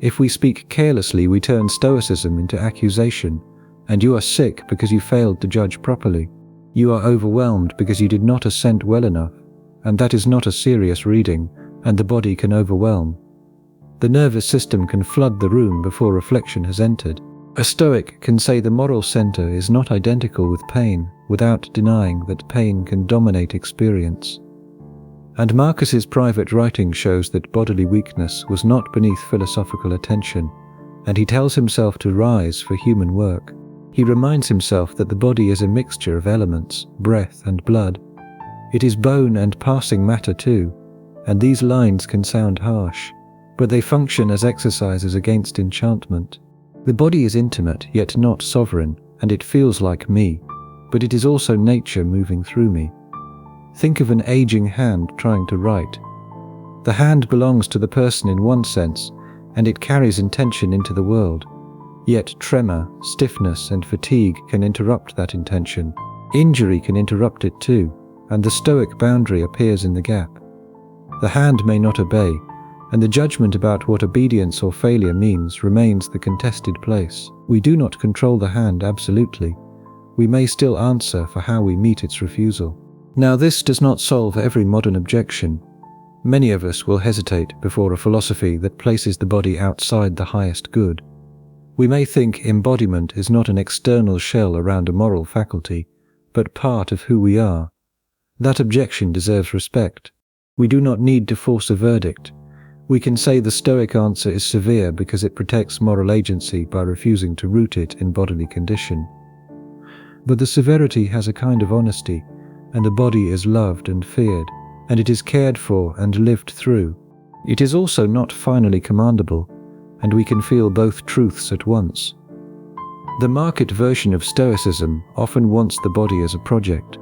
If we speak carelessly, we turn Stoicism into accusation, and you are sick because you failed to judge properly. You are overwhelmed because you did not assent well enough, and that is not a serious reading, and the body can overwhelm. The nervous system can flood the room before reflection has entered. A Stoic can say the moral center is not identical with pain, without denying that pain can dominate experience. And Marcus's private writing shows that bodily weakness was not beneath philosophical attention, and he tells himself to rise for human work. He reminds himself that the body is a mixture of elements, breath and blood. It is bone and passing matter too, and these lines can sound harsh, but they function as exercises against enchantment. The body is intimate, yet not sovereign, and it feels like me, but it is also nature moving through me. Think of an aging hand trying to write. The hand belongs to the person in one sense, and it carries intention into the world. Yet tremor, stiffness, and fatigue can interrupt that intention. Injury can interrupt it too, and the Stoic boundary appears in the gap. The hand may not obey, and the judgment about what obedience or failure means remains the contested place. We do not control the hand absolutely. We may still answer for how we meet its refusal. Now, this does not solve every modern objection. Many of us will hesitate before a philosophy that places the body outside the highest good. We may think embodiment is not an external shell around a moral faculty, but part of who we are. That objection deserves respect. We do not need to force a verdict. We can say the Stoic answer is severe because it protects moral agency by refusing to root it in bodily condition. But the severity has a kind of honesty, and the body is loved and feared, and it is cared for and lived through. It is also not finally commandable, and we can feel both truths at once. The market version of Stoicism often wants the body as a project,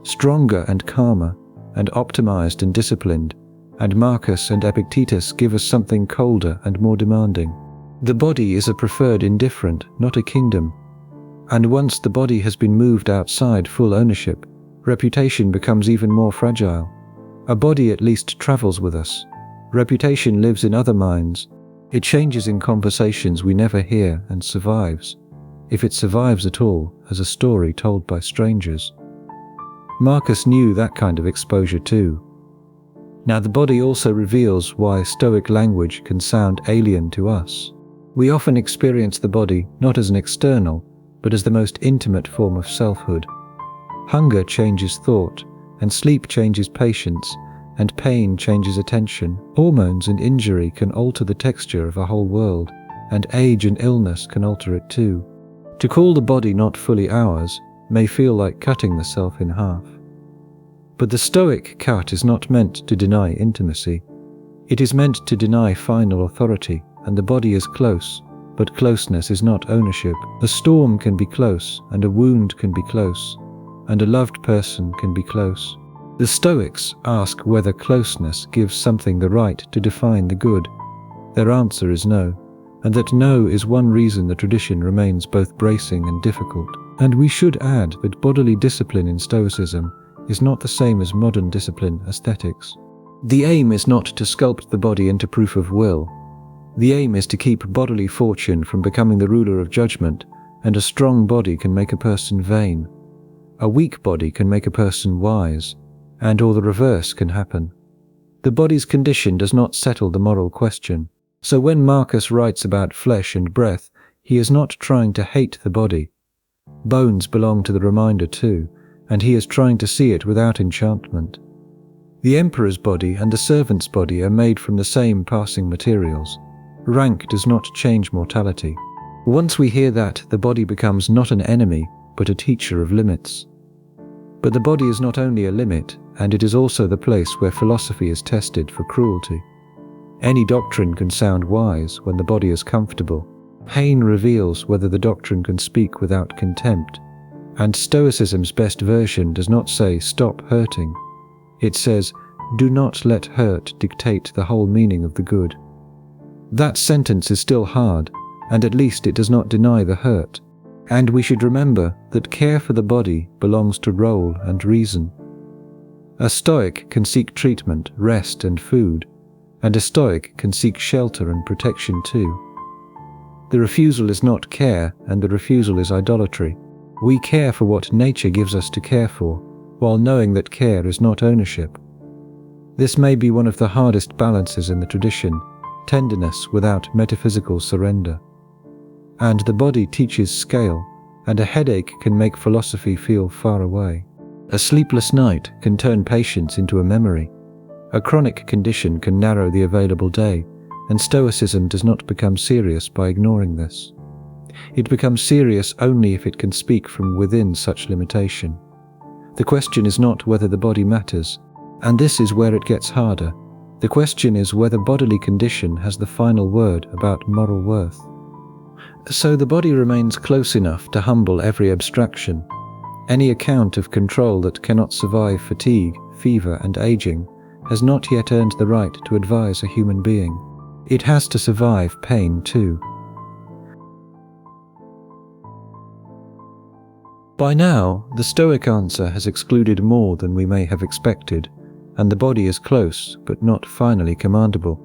stronger and calmer, and optimized and disciplined, and Marcus and Epictetus give us something colder and more demanding. The body is a preferred indifferent, not a kingdom, and once the body has been moved outside full ownership, reputation becomes even more fragile. A body at least travels with us. Reputation lives in other minds. It changes in conversations we never hear and survives, if it survives at all, as a story told by strangers. Marcus knew that kind of exposure too. Now, the body also reveals why Stoic language can sound alien to us. We often experience the body not as an external, but as the most intimate form of selfhood. Hunger changes thought, and sleep changes patience, and pain changes attention. Hormones and injury can alter the texture of a whole world, and age and illness can alter it too. To call the body not fully ours may feel like cutting the self in half. But the Stoic cut is not meant to deny intimacy. It is meant to deny final authority, and the body is close, but closeness is not ownership. A storm can be close, and a wound can be close, and a loved person can be close. The Stoics ask whether closeness gives something the right to define the good. Their answer is no, and that no is one reason the tradition remains both bracing and difficult. And we should add that bodily discipline in Stoicism is not the same as modern discipline aesthetics. The aim is not to sculpt the body into proof of will. The aim is to keep bodily fortune from becoming the ruler of judgment, and a strong body can make a person vain. A weak body can make a person wise, and/or the reverse can happen. The body's condition does not settle the moral question. So when Marcus writes about flesh and breath, he is not trying to hate the body. Bones belong to the reminder too, and he is trying to see it without enchantment. The emperor's body and the servant's body are made from the same passing materials. Rank does not change mortality. Once we hear that, the body becomes not an enemy, but a teacher of limits. But the body is not only a limit, and it is also the place where philosophy is tested for cruelty. Any doctrine can sound wise when the body is comfortable. Pain reveals whether the doctrine can speak without contempt, and Stoicism's best version does not say stop hurting. It says, do not let hurt dictate the whole meaning of the good. That sentence is still hard, and at least it does not deny the hurt. And we should remember that care for the body belongs to role and reason. A Stoic can seek treatment, rest and food, and a Stoic can seek shelter and protection too. The refusal is not care, and the refusal is idolatry. We care for what nature gives us to care for, while knowing that care is not ownership. This may be one of the hardest balances in the tradition, tenderness without metaphysical surrender. And the body teaches scale, and a headache can make philosophy feel far away. A sleepless night can turn patience into a memory. A chronic condition can narrow the available day, and Stoicism does not become serious by ignoring this. It becomes serious only if it can speak from within such limitation. The question is not whether the body matters, and this is where it gets harder. The question is whether bodily condition has the final word about moral worth. So the body remains close enough to humble every abstraction. Any account of control that cannot survive fatigue, fever, and aging has not yet earned the right to advise a human being. It has to survive pain too. By now, the Stoic answer has excluded more than we may have expected, and the body is close, but not finally commandable.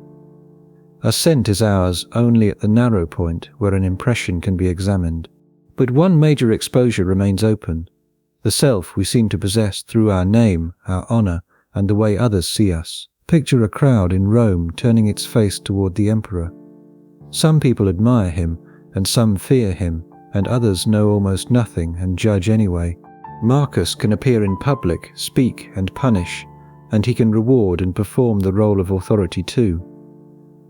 Assent is ours only at the narrow point where an impression can be examined. But one major exposure remains open: the self we seem to possess through our name, our honor, and the way others see us. Picture a crowd in Rome turning its face toward the emperor. Some people admire him, and some fear him, and others know almost nothing and judge anyway. Marcus can appear in public, speak and punish, and he can reward and perform the role of authority too.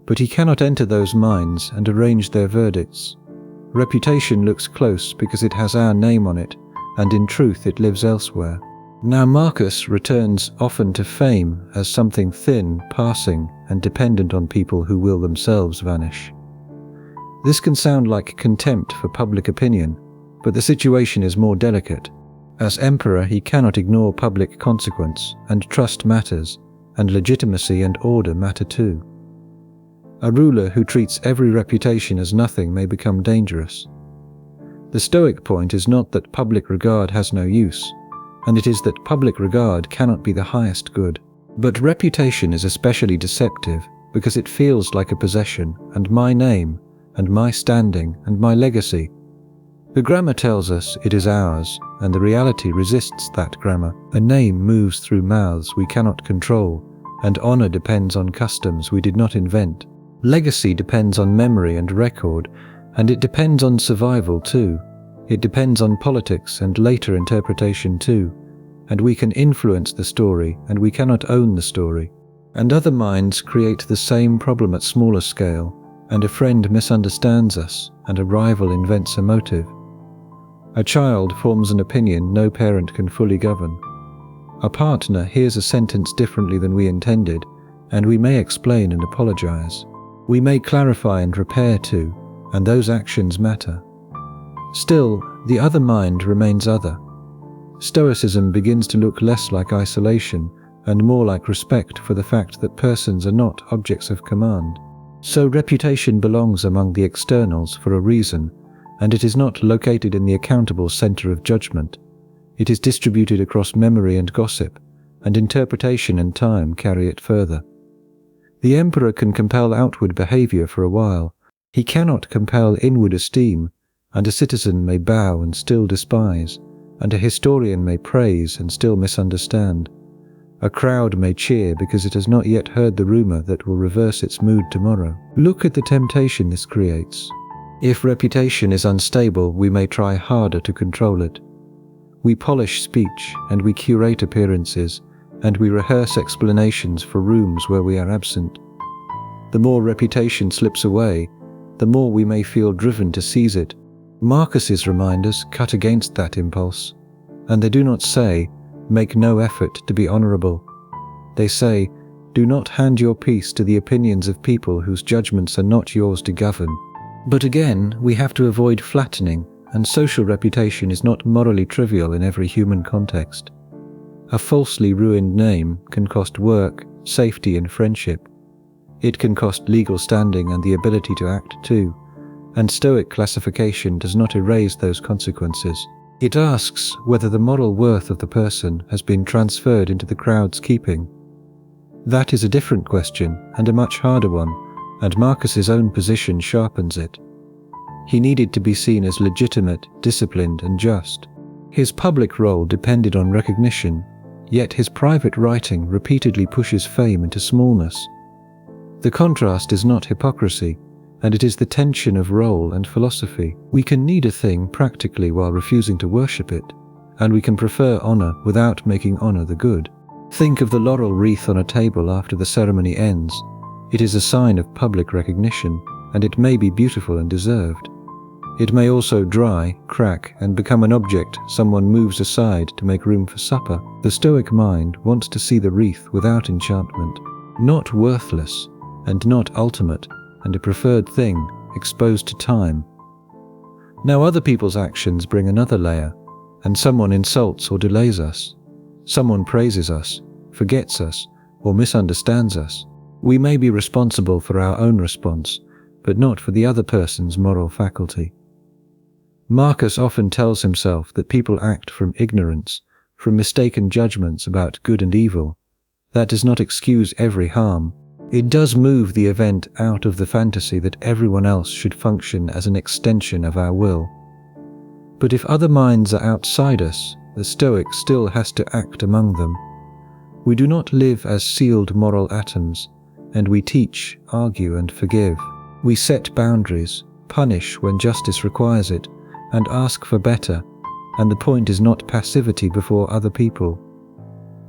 But he cannot enter those minds and arrange their verdicts. Reputation looks close because it has our name on it, and in truth it lives elsewhere. Now Marcus returns often to fame as something thin, passing, and dependent on people who will themselves vanish. This can sound like contempt for public opinion, but the situation is more delicate. As emperor, he cannot ignore public consequence, and trust matters, and legitimacy and order matter too. A ruler who treats every reputation as nothing may become dangerous. The Stoic point is not that public regard has no use, and it is that public regard cannot be the highest good. But reputation is especially deceptive because it feels like a possession, and my name, and my standing, and my legacy. The grammar tells us it is ours, and the reality resists that grammar. A name moves through mouths we cannot control, and honor depends on customs we did not invent. Legacy depends on memory and record, and it depends on survival too. It depends on politics and later interpretation too, and we can influence the story, and we cannot own the story. And other minds create the same problem at smaller scale, and a friend misunderstands us, and a rival invents a motive. A child forms an opinion no parent can fully govern. A partner hears a sentence differently than we intended, and we may explain and apologize. We may clarify and repair too, and those actions matter. Still, the other mind remains other. Stoicism begins to look less like isolation and more like respect for the fact that persons are not objects of command. So reputation belongs among the externals for a reason, and it is not located in the accountable center of judgment. It is distributed across memory and gossip, and interpretation and time carry it further. The emperor can compel outward behavior for a while. He cannot compel inward esteem, and a citizen may bow and still despise, and a historian may praise and still misunderstand. A crowd may cheer because it has not yet heard the rumor that will reverse its mood tomorrow. Look at the temptation this creates. If reputation is unstable, we may try harder to control it. We polish speech, and we curate appearances, and we rehearse explanations for rooms where we are absent. The more reputation slips away, the more we may feel driven to seize it. Marcus's reminders cut against that impulse, and they do not say, "Make no effort to be honourable." They say, "Do not hand your peace to the opinions of people whose judgments are not yours to govern." But again, we have to avoid flattening, and social reputation is not morally trivial in every human context. A falsely ruined name can cost work, safety, and friendship. It can cost legal standing and the ability to act too, and Stoic classification does not erase those consequences. It asks whether the moral worth of the person has been transferred into the crowd's keeping. That is a different question, and a much harder one, and Marcus's own position sharpens it. He needed to be seen as legitimate, disciplined, and just. His public role depended on recognition, yet his private writing repeatedly pushes fame into smallness. The contrast is not hypocrisy, and it is the tension of role and philosophy. We can need a thing practically while refusing to worship it, and we can prefer honour without making honour the good. Think of the laurel wreath on a table after the ceremony ends. It is a sign of public recognition, and it may be beautiful and deserved. It may also dry, crack, and become an object someone moves aside to make room for supper. The Stoic mind wants to see the wreath without enchantment, not worthless, and not ultimate, and a preferred thing, exposed to time. Now other people's actions bring another layer, and someone insults or delays us. Someone praises us, forgets us, or misunderstands us. We may be responsible for our own response, but not for the other person's moral faculty. Marcus often tells himself that people act from ignorance, from mistaken judgments about good and evil. That does not excuse every harm. It does move the event out of the fantasy that everyone else should function as an extension of our will. But if other minds are outside us, the Stoic still has to act among them. We do not live as sealed moral atoms, and we teach, argue, and forgive. We set boundaries, punish when justice requires it, and ask for better, and the point is not passivity before other people.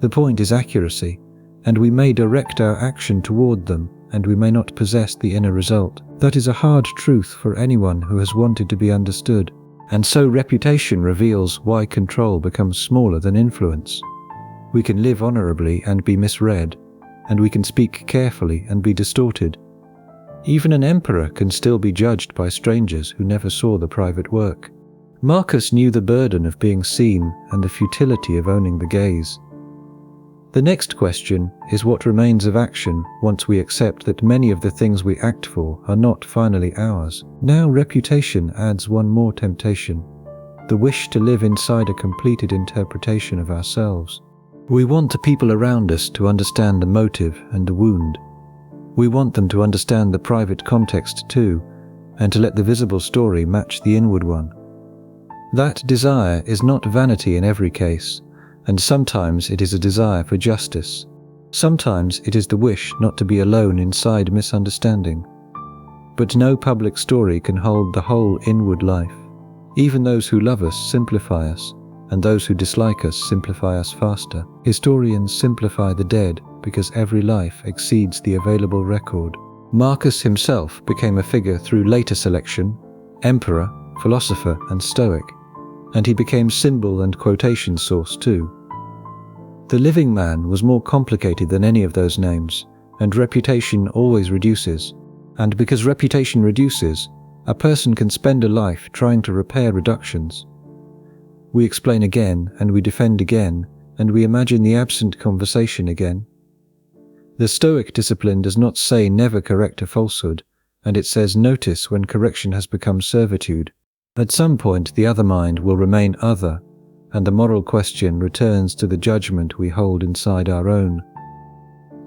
The point is accuracy, and we may direct our action toward them, and we may not possess the inner result. That is a hard truth for anyone who has wanted to be understood, and so reputation reveals why control becomes smaller than influence. We can live honorably and be misread, and we can speak carefully and be distorted. Even an emperor can still be judged by strangers who never saw the private work. Marcus knew the burden of being seen and the futility of owning the gaze. The next question is what remains of action once we accept that many of the things we act for are not finally ours. Now reputation adds one more temptation, the wish to live inside a completed interpretation of ourselves. We want the people around us to understand the motive and the wound. We want them to understand the private context too, and to let the visible story match the inward one. That desire is not vanity in every case, and sometimes it is a desire for justice. Sometimes it is the wish not to be alone inside misunderstanding. But no public story can hold the whole inward life. Even those who love us simplify us, and those who dislike us simplify us faster. Historians simplify the dead because every life exceeds the available record. Marcus himself became a figure through later selection, emperor, philosopher, and Stoic, and he became symbol and quotation source too. The living man was more complicated than any of those names, and reputation always reduces. And because reputation reduces, a person can spend a life trying to repair reductions. We explain again, and we defend again, and we imagine the absent conversation again. The Stoic discipline does not say never correct a falsehood, and it says notice when correction has become servitude. At some point the other mind will remain other, and the moral question returns to the judgment we hold inside our own.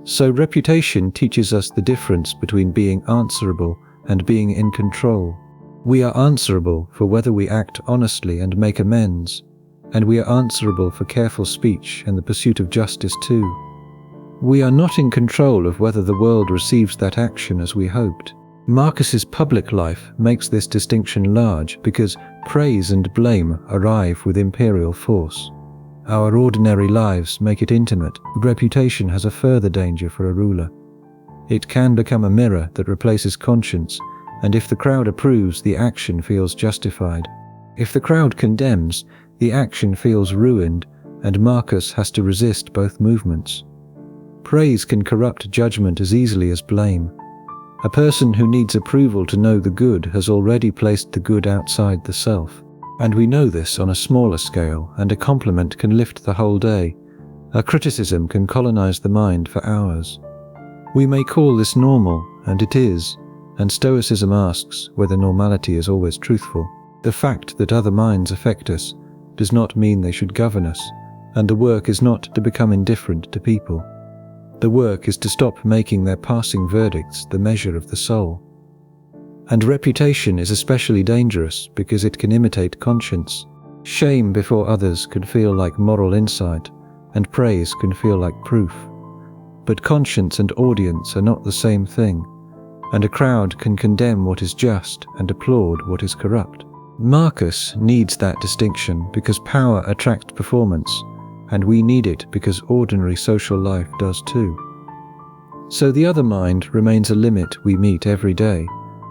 So reputation teaches us the difference between being answerable and being in control. We are answerable for whether we act honestly and make amends, and we are answerable for careful speech and the pursuit of justice too. We are not in control of whether the world receives that action as we hoped. Marcus's public life makes this distinction large because praise and blame arrive with imperial force. Our ordinary lives make it intimate. Reputation has a further danger for a ruler. It can become a mirror that replaces conscience, and if the crowd approves, the action feels justified. If the crowd condemns, the action feels ruined, and Marcus has to resist both movements. Praise can corrupt judgment as easily as blame. A person who needs approval to know the good has already placed the good outside the self. And we know this on a smaller scale, and a compliment can lift the whole day. A criticism can colonize the mind for hours. We may call this normal, and it is, and Stoicism asks whether normality is always truthful. The fact that other minds affect us does not mean they should govern us, and the work is not to become indifferent to people. The work is to stop making their passing verdicts the measure of the soul. And reputation is especially dangerous because it can imitate conscience. Shame before others can feel like moral insight, and praise can feel like proof. But conscience and audience are not the same thing, and a crowd can condemn what is just and applaud what is corrupt. Marcus needs that distinction because power attracts performance, and we need it because ordinary social life does too. So the other mind remains a limit we meet every day,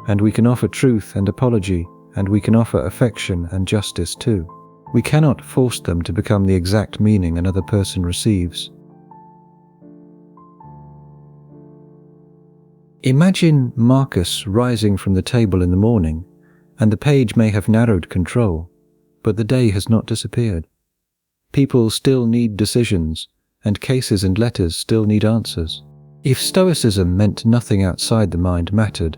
and we can offer truth and apology, and we can offer affection and justice too. We cannot force them to become the exact meaning another person receives. Imagine Marcus rising from the table in the morning, and the page may have narrowed control, but the day has not disappeared. People still need decisions, and cases and letters still need answers. If Stoicism meant nothing outside the mind mattered,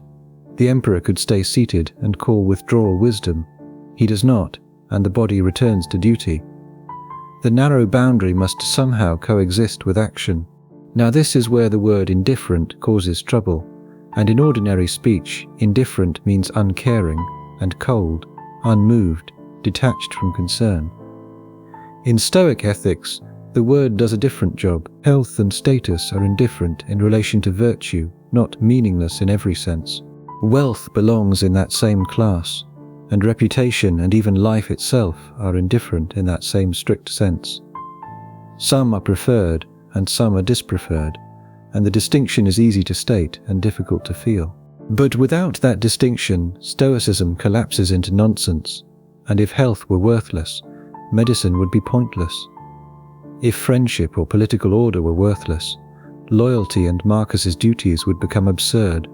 the emperor could stay seated and call withdrawal wisdom. He does not, and the body returns to duty. The narrow boundary must somehow coexist with action. Now this is where the word indifferent causes trouble, and in ordinary speech, indifferent means uncaring and cold, unmoved, detached from concern. In Stoic ethics, the word does a different job. Health and status are indifferent in relation to virtue, not meaningless in every sense. Wealth belongs in that same class, and reputation and even life itself are indifferent in that same strict sense. Some are preferred, and some are dispreferred, and the distinction is easy to state and difficult to feel. But without that distinction, Stoicism collapses into nonsense, and if health were worthless, medicine would be pointless. If friendship or political order were worthless, loyalty and Marcus's duties would become absurd.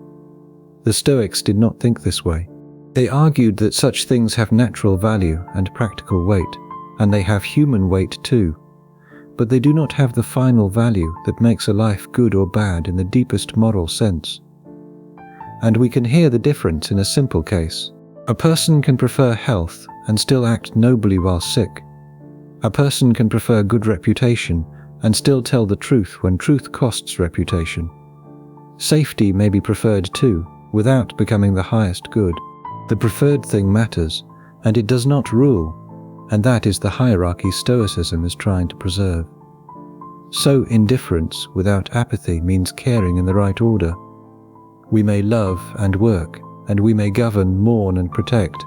The Stoics did not think this way. They argued that such things have natural value and practical weight, and they have human weight too, but they do not have the final value that makes a life good or bad in the deepest moral sense. And we can hear the difference in a simple case. A person can prefer health and still act nobly while sick. A person can prefer good reputation and still tell the truth when truth costs reputation. Safety may be preferred too, without becoming the highest good. The preferred thing matters, and it does not rule, and that is the hierarchy Stoicism is trying to preserve. So indifference without apathy means caring in the right order. We may love and work, and we may govern, mourn and protect,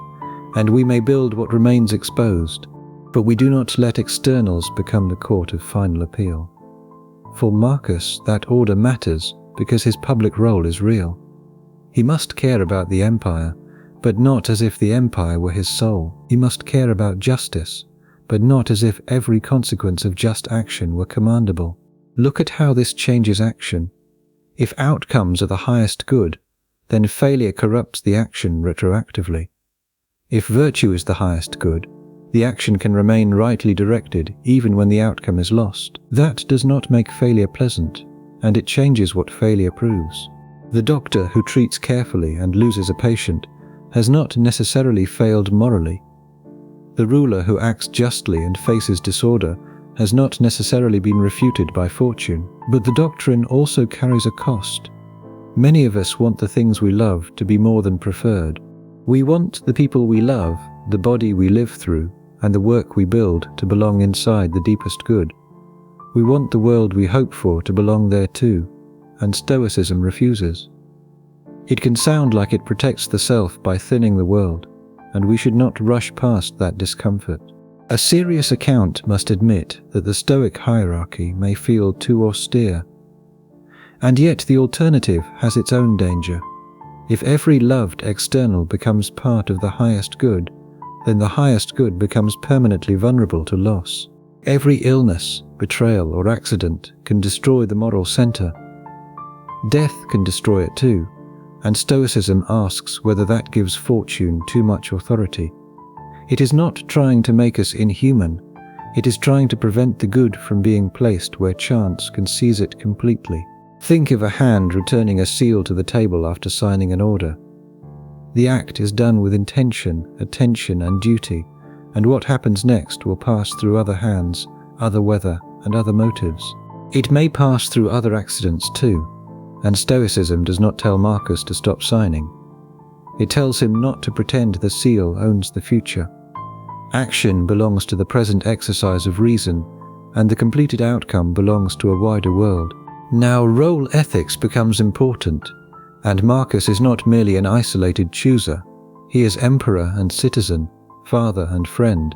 and we may build what remains exposed, but we do not let externals become the court of final appeal. For Marcus, that order matters because his public role is real. He must care about the empire, but not as if the empire were his soul. He must care about justice, but not as if every consequence of just action were commandable. Look at how this changes action. If outcomes are the highest good, then failure corrupts the action retroactively. If virtue is the highest good, the action can remain rightly directed even when the outcome is lost. That does not make failure pleasant, and it changes what failure proves. The doctor who treats carefully and loses a patient has not necessarily failed morally. The ruler who acts justly and faces disorder has not necessarily been refuted by fortune, but the doctrine also carries a cost. Many of us want the things we love to be more than preferred. We want the people we love, the body we live through, and the work we build to belong inside the deepest good. We want the world we hope for to belong there too, and Stoicism refuses. It can sound like it protects the self by thinning the world, and we should not rush past that discomfort. A serious account must admit that the Stoic hierarchy may feel too austere. And yet the alternative has its own danger. If every loved external becomes part of the highest good, then the highest good becomes permanently vulnerable to loss. Every illness, betrayal, or accident can destroy the moral center. Death can destroy it too, and Stoicism asks whether that gives fortune too much authority. It is not trying to make us inhuman, it is trying to prevent the good from being placed where chance can seize it completely. Think of a hand returning a seal to the table after signing an order. The act is done with intention, attention, and duty, and what happens next will pass through other hands, other weather, and other motives. It may pass through other accidents too, and Stoicism does not tell Marcus to stop signing. It tells him not to pretend the seal owns the future. Action belongs to the present exercise of reason, and the completed outcome belongs to a wider world. Now role ethics becomes important, and Marcus is not merely an isolated chooser. He is emperor and citizen, father and friend,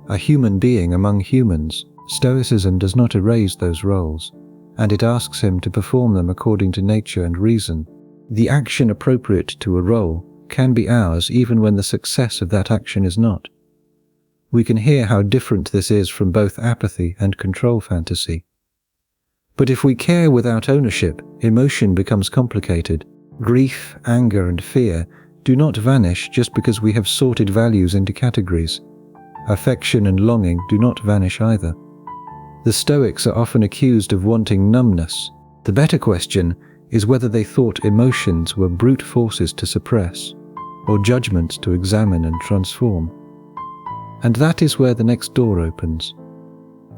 a human being among humans. Stoicism does not erase those roles, and it asks him to perform them according to nature and reason. The action appropriate to a role can be ours even when the success of that action is not. We can hear how different this is from both apathy and control fantasy. But if we care without ownership, emotion becomes complicated. Grief, anger, and fear do not vanish just because we have sorted values into categories. Affection and longing do not vanish either. The Stoics are often accused of wanting numbness. The better question is whether they thought emotions were brute forces to suppress, or judgments to examine and transform. And that is where the next door opens.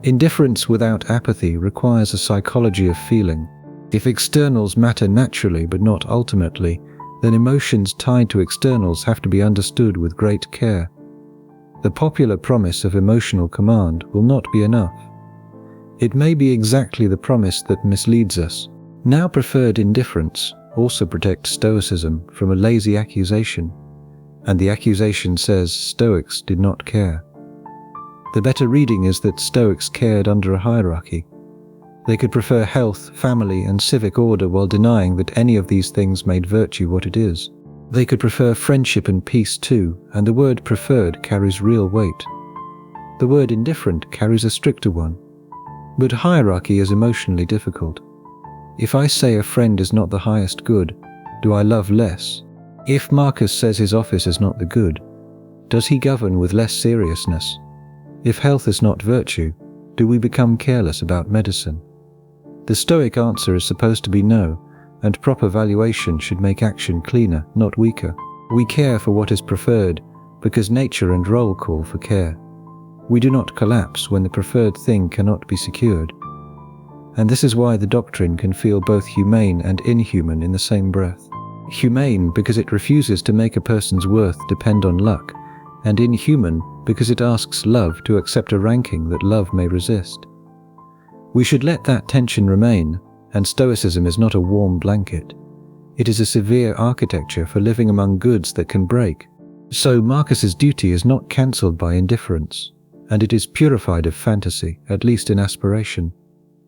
Indifference without apathy requires a psychology of feeling. If externals matter naturally but not ultimately, then emotions tied to externals have to be understood with great care. The popular promise of emotional command will not be enough. It may be exactly the promise that misleads us. Now preferred indifference also protects Stoicism from a lazy accusation, and the accusation says Stoics did not care. The better reading is that Stoics cared under a hierarchy. They could prefer health, family, and civic order while denying that any of these things made virtue what it is. They could prefer friendship and peace too, and the word preferred carries real weight. The word indifferent carries a stricter one. But hierarchy is emotionally difficult. If I say a friend is not the highest good, do I love less? If Marcus says his office is not the good, does he govern with less seriousness? If health is not virtue, do we become careless about medicine? The Stoic answer is supposed to be no, and proper valuation should make action cleaner, not weaker. We care for what is preferred because nature and role call for care. We do not collapse when the preferred thing cannot be secured. And this is why the doctrine can feel both humane and inhuman in the same breath. Humane because it refuses to make a person's worth depend on luck, and inhuman because it asks love to accept a ranking that love may resist. We should let that tension remain, and Stoicism is not a warm blanket. It is a severe architecture for living among goods that can break. So Marcus's duty is not cancelled by indifference, and it is purified of fantasy, at least in aspiration.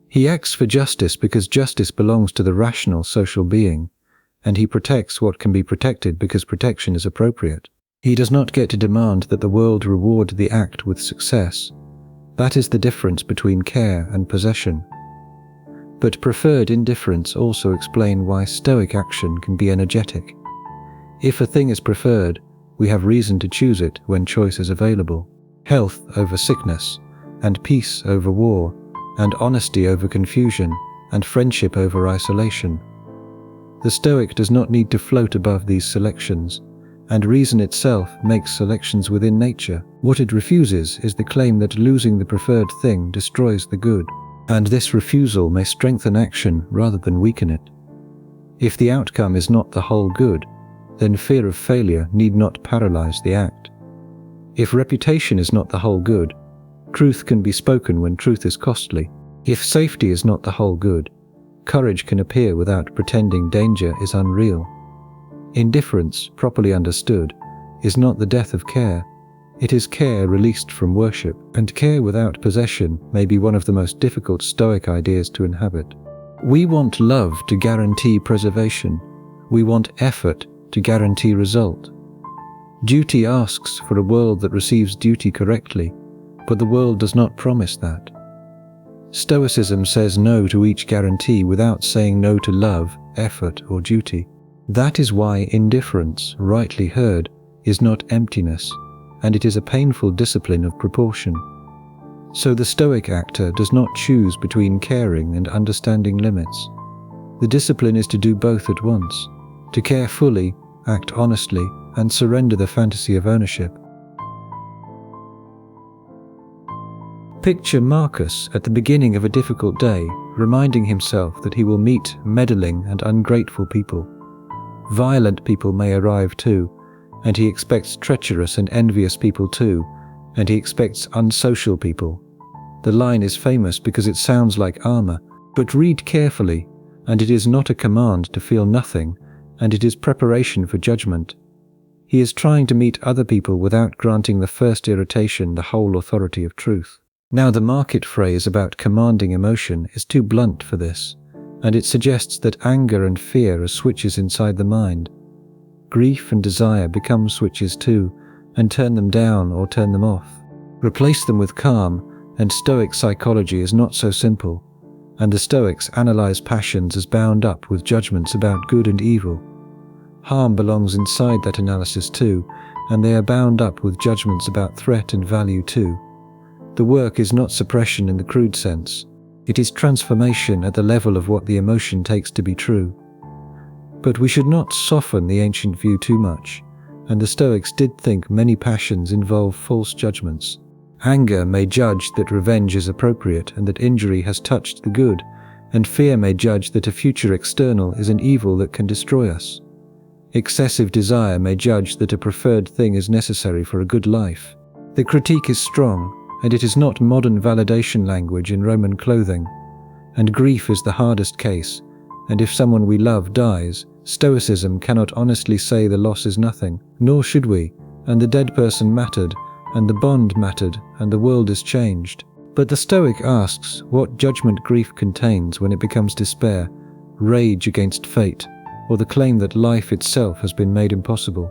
He acts for justice because justice belongs to the rational social being, and he protects what can be protected because protection is appropriate. He does not get to demand that the world reward the act with success. That is the difference between care and possession. But preferred indifference also explain why Stoic action can be energetic. If a thing is preferred, we have reason to choose it when choice is available. Health over sickness, and peace over war, and honesty over confusion, and friendship over isolation. The Stoic does not need to float above these selections, and reason itself makes selections within nature. What it refuses is the claim that losing the preferred thing destroys the good, and this refusal may strengthen action rather than weaken it. If the outcome is not the whole good, then fear of failure need not paralyze the act. If reputation is not the whole good, truth can be spoken when truth is costly. If safety is not the whole good, courage can appear without pretending danger is unreal. Indifference, properly understood, is not the death of care. It is care released from worship, and care without possession may be one of the most difficult Stoic ideas to inhabit. We want love to guarantee preservation. We want effort to guarantee result. Duty asks for a world that receives duty correctly, but the world does not promise that. Stoicism says no to each guarantee without saying no to love, effort, or duty. That is why indifference, rightly heard, is not emptiness, and it is a painful discipline of proportion. So the Stoic actor does not choose between caring and understanding limits. The discipline is to do both at once, to care fully, act honestly, and surrender the fantasy of ownership. Picture Marcus at the beginning of a difficult day, reminding himself that he will meet meddling and ungrateful people. Violent people may arrive too, and he expects treacherous and envious people too, and he expects unsocial people. The line is famous because it sounds like armor, but read carefully, and it is not a command to feel nothing, and it is preparation for judgment. He is trying to meet other people without granting the first irritation the whole authority of truth. Now the market phrase about commanding emotion is too blunt for this, and it suggests that anger and fear are switches inside the mind. Grief and desire become switches too, and turn them down or turn them off. Replace them with calm, and Stoic psychology is not so simple, and the Stoics analyze passions as bound up with judgments about good and evil. Harm belongs inside that analysis too, and they are bound up with judgments about threat and value too. The work is not suppression in the crude sense. It is transformation at the level of what the emotion takes to be true. But we should not soften the ancient view too much, and the Stoics did think many passions involve false judgments. Anger may judge that revenge is appropriate and that injury has touched the good, and fear may judge that a future external is an evil that can destroy us. Excessive desire may judge that a preferred thing is necessary for a good life. The critique is strong, and it is not modern validation language in Roman clothing. And grief is the hardest case, and if someone we love dies, Stoicism cannot honestly say the loss is nothing, nor should we, and the dead person mattered, and the bond mattered, and the world is changed. But the Stoic asks what judgment grief contains when it becomes despair, rage against fate, or the claim that life itself has been made impossible.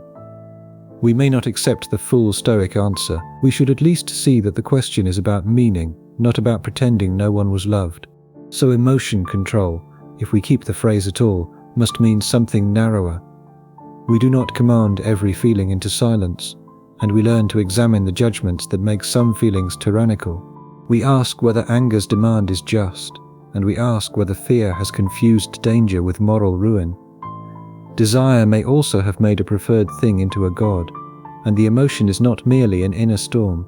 We may not accept the full Stoic answer. We should at least see that the question is about meaning, not about pretending no one was loved. So emotion control, if we keep the phrase at all, must mean something narrower. We do not command every feeling into silence, and we learn to examine the judgments that make some feelings tyrannical. We ask whether anger's demand is just, and we ask whether fear has confused danger with moral ruin. Desire may also have made a preferred thing into a god, and the emotion is not merely an inner storm.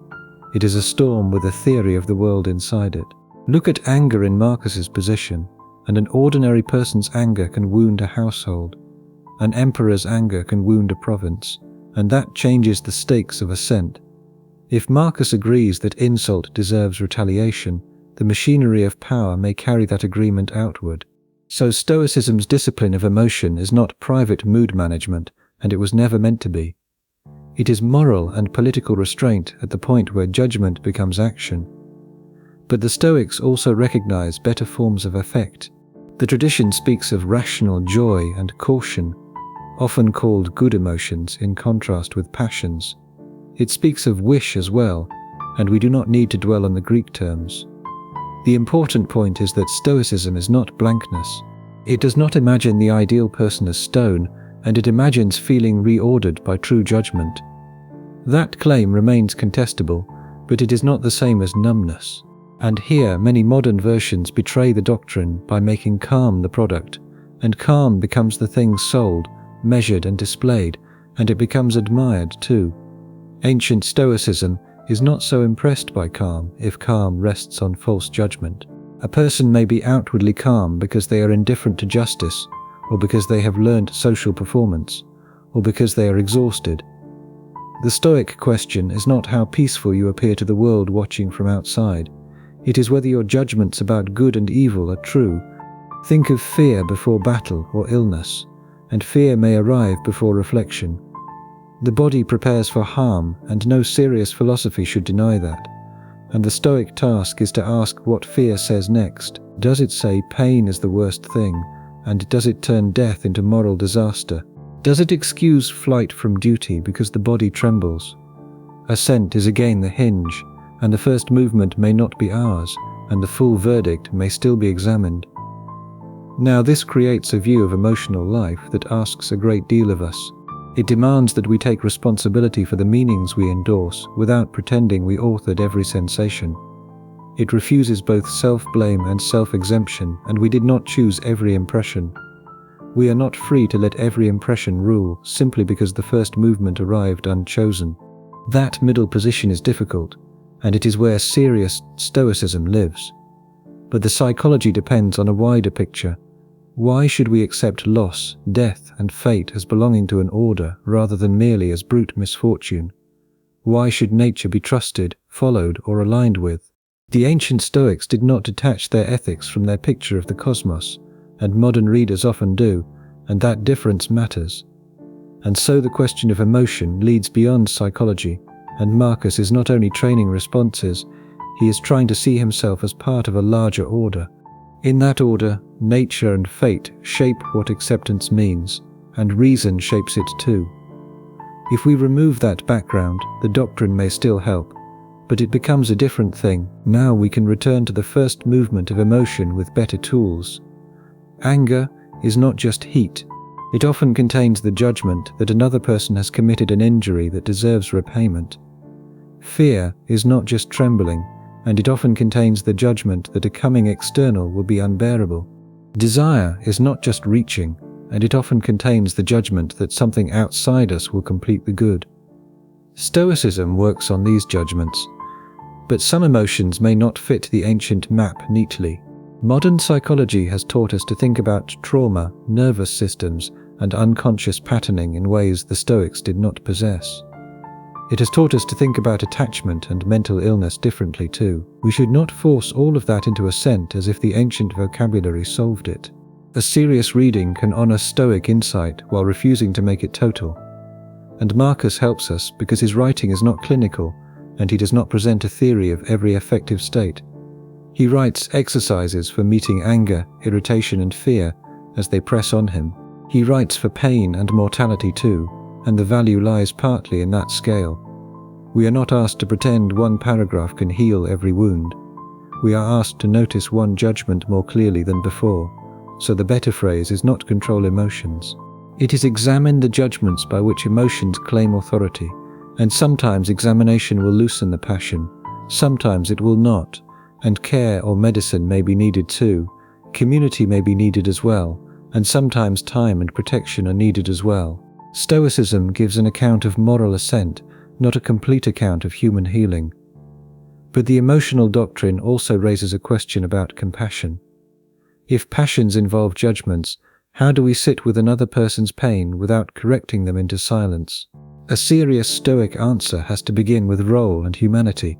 It is a storm with a theory of the world inside it. Look at anger in Marcus's position, and an ordinary person's anger can wound a household. An emperor's anger can wound a province, and that changes the stakes of Assent. If Marcus agrees that insult deserves retaliation, the machinery of power may carry that agreement outward. So Stoicism's discipline of emotion is not private mood management, and it was never meant to be. It is moral and political restraint at the point where judgment becomes action. But the Stoics also recognize better forms of affect. The tradition speaks of rational joy and caution, often called good emotions in contrast with passions. It speaks of wish as well, and we do not need to dwell on the Greek terms. The important point is that Stoicism is not blankness. It does not imagine the ideal person as stone, and it imagines feeling reordered by true judgment. That claim remains contestable, but it is not the same as numbness. And here many modern versions betray the doctrine by making calm the product, and calm becomes the thing sold, measured and displayed, and it becomes admired too. Ancient Stoicism is not so impressed by calm if calm rests on false judgment. A person may be outwardly calm because they are indifferent to justice, or because they have learned social performance, or because they are exhausted. The Stoic question is not how peaceful you appear to the world watching from outside. It is whether your judgments about good and evil are true. Think of fear before battle or illness, and fear may arrive before reflection. The body prepares for harm, and no serious philosophy should deny that. And the Stoic task is to ask what fear says next. Does it say pain is the worst thing, and does it turn death into moral disaster? Does it excuse flight from duty because the body trembles? Assent is again the hinge, and the first movement may not be ours, and the full verdict may still be examined. Now this creates a view of emotional life that asks a great deal of us. It demands that we take responsibility for the meanings we endorse without pretending we authored every sensation. It refuses both self-blame and self-exemption, and we did not choose every impression. We are not free to let every impression rule simply because the first movement arrived unchosen. That middle position is difficult, and it is where serious Stoicism lives. But the psychology depends on a wider picture. Why should we accept loss, death, and fate as belonging to an order rather than merely as brute misfortune? Why should nature be trusted, followed, or aligned with? The ancient Stoics did not detach their ethics from their picture of the cosmos, and modern readers often do, and that difference matters. And so the question of emotion leads beyond psychology, and Marcus is not only training responses, he is trying to see himself as part of a larger order. In that order, nature and fate shape what acceptance means, and reason shapes it too. If we remove that background, the doctrine may still help, but it becomes a different thing. Now we can return to the first movement of emotion with better tools. Anger is not just heat. It often contains the judgment that another person has committed an injury that deserves repayment. Fear is not just trembling, and it often contains the judgment that a coming external will be unbearable. Desire is not just reaching, and it often contains the judgment that something outside us will complete the good. Stoicism works on these judgments, but some emotions may not fit the ancient map neatly. Modern psychology has taught us to think about trauma, nervous systems, and unconscious patterning in ways the Stoics did not possess. It has taught us to think about attachment and mental illness differently too. We should not force all of that into Assent as if the ancient vocabulary solved it. A serious reading can honor Stoic insight while refusing to make it total. And Marcus helps us because his writing is not clinical, and he does not present a theory of every affective state. He writes exercises for meeting anger, irritation, and fear as they press on him. He writes for pain and mortality too, and the value lies partly in that scale. We are not asked to pretend one paragraph can heal every wound. We are asked to notice one judgment more clearly than before, so the better phrase is not control emotions. It is examine the judgments by which emotions claim authority, and sometimes examination will loosen the passion, sometimes it will not, and care or medicine may be needed too, community may be needed as well, and sometimes time and protection are needed as well. Stoicism gives an account of moral assent, not a complete account of human healing. But the emotional doctrine also raises a question about compassion. If passions involve judgments, how do we sit with another person's pain without correcting them into silence? A serious Stoic answer has to begin with role and humanity.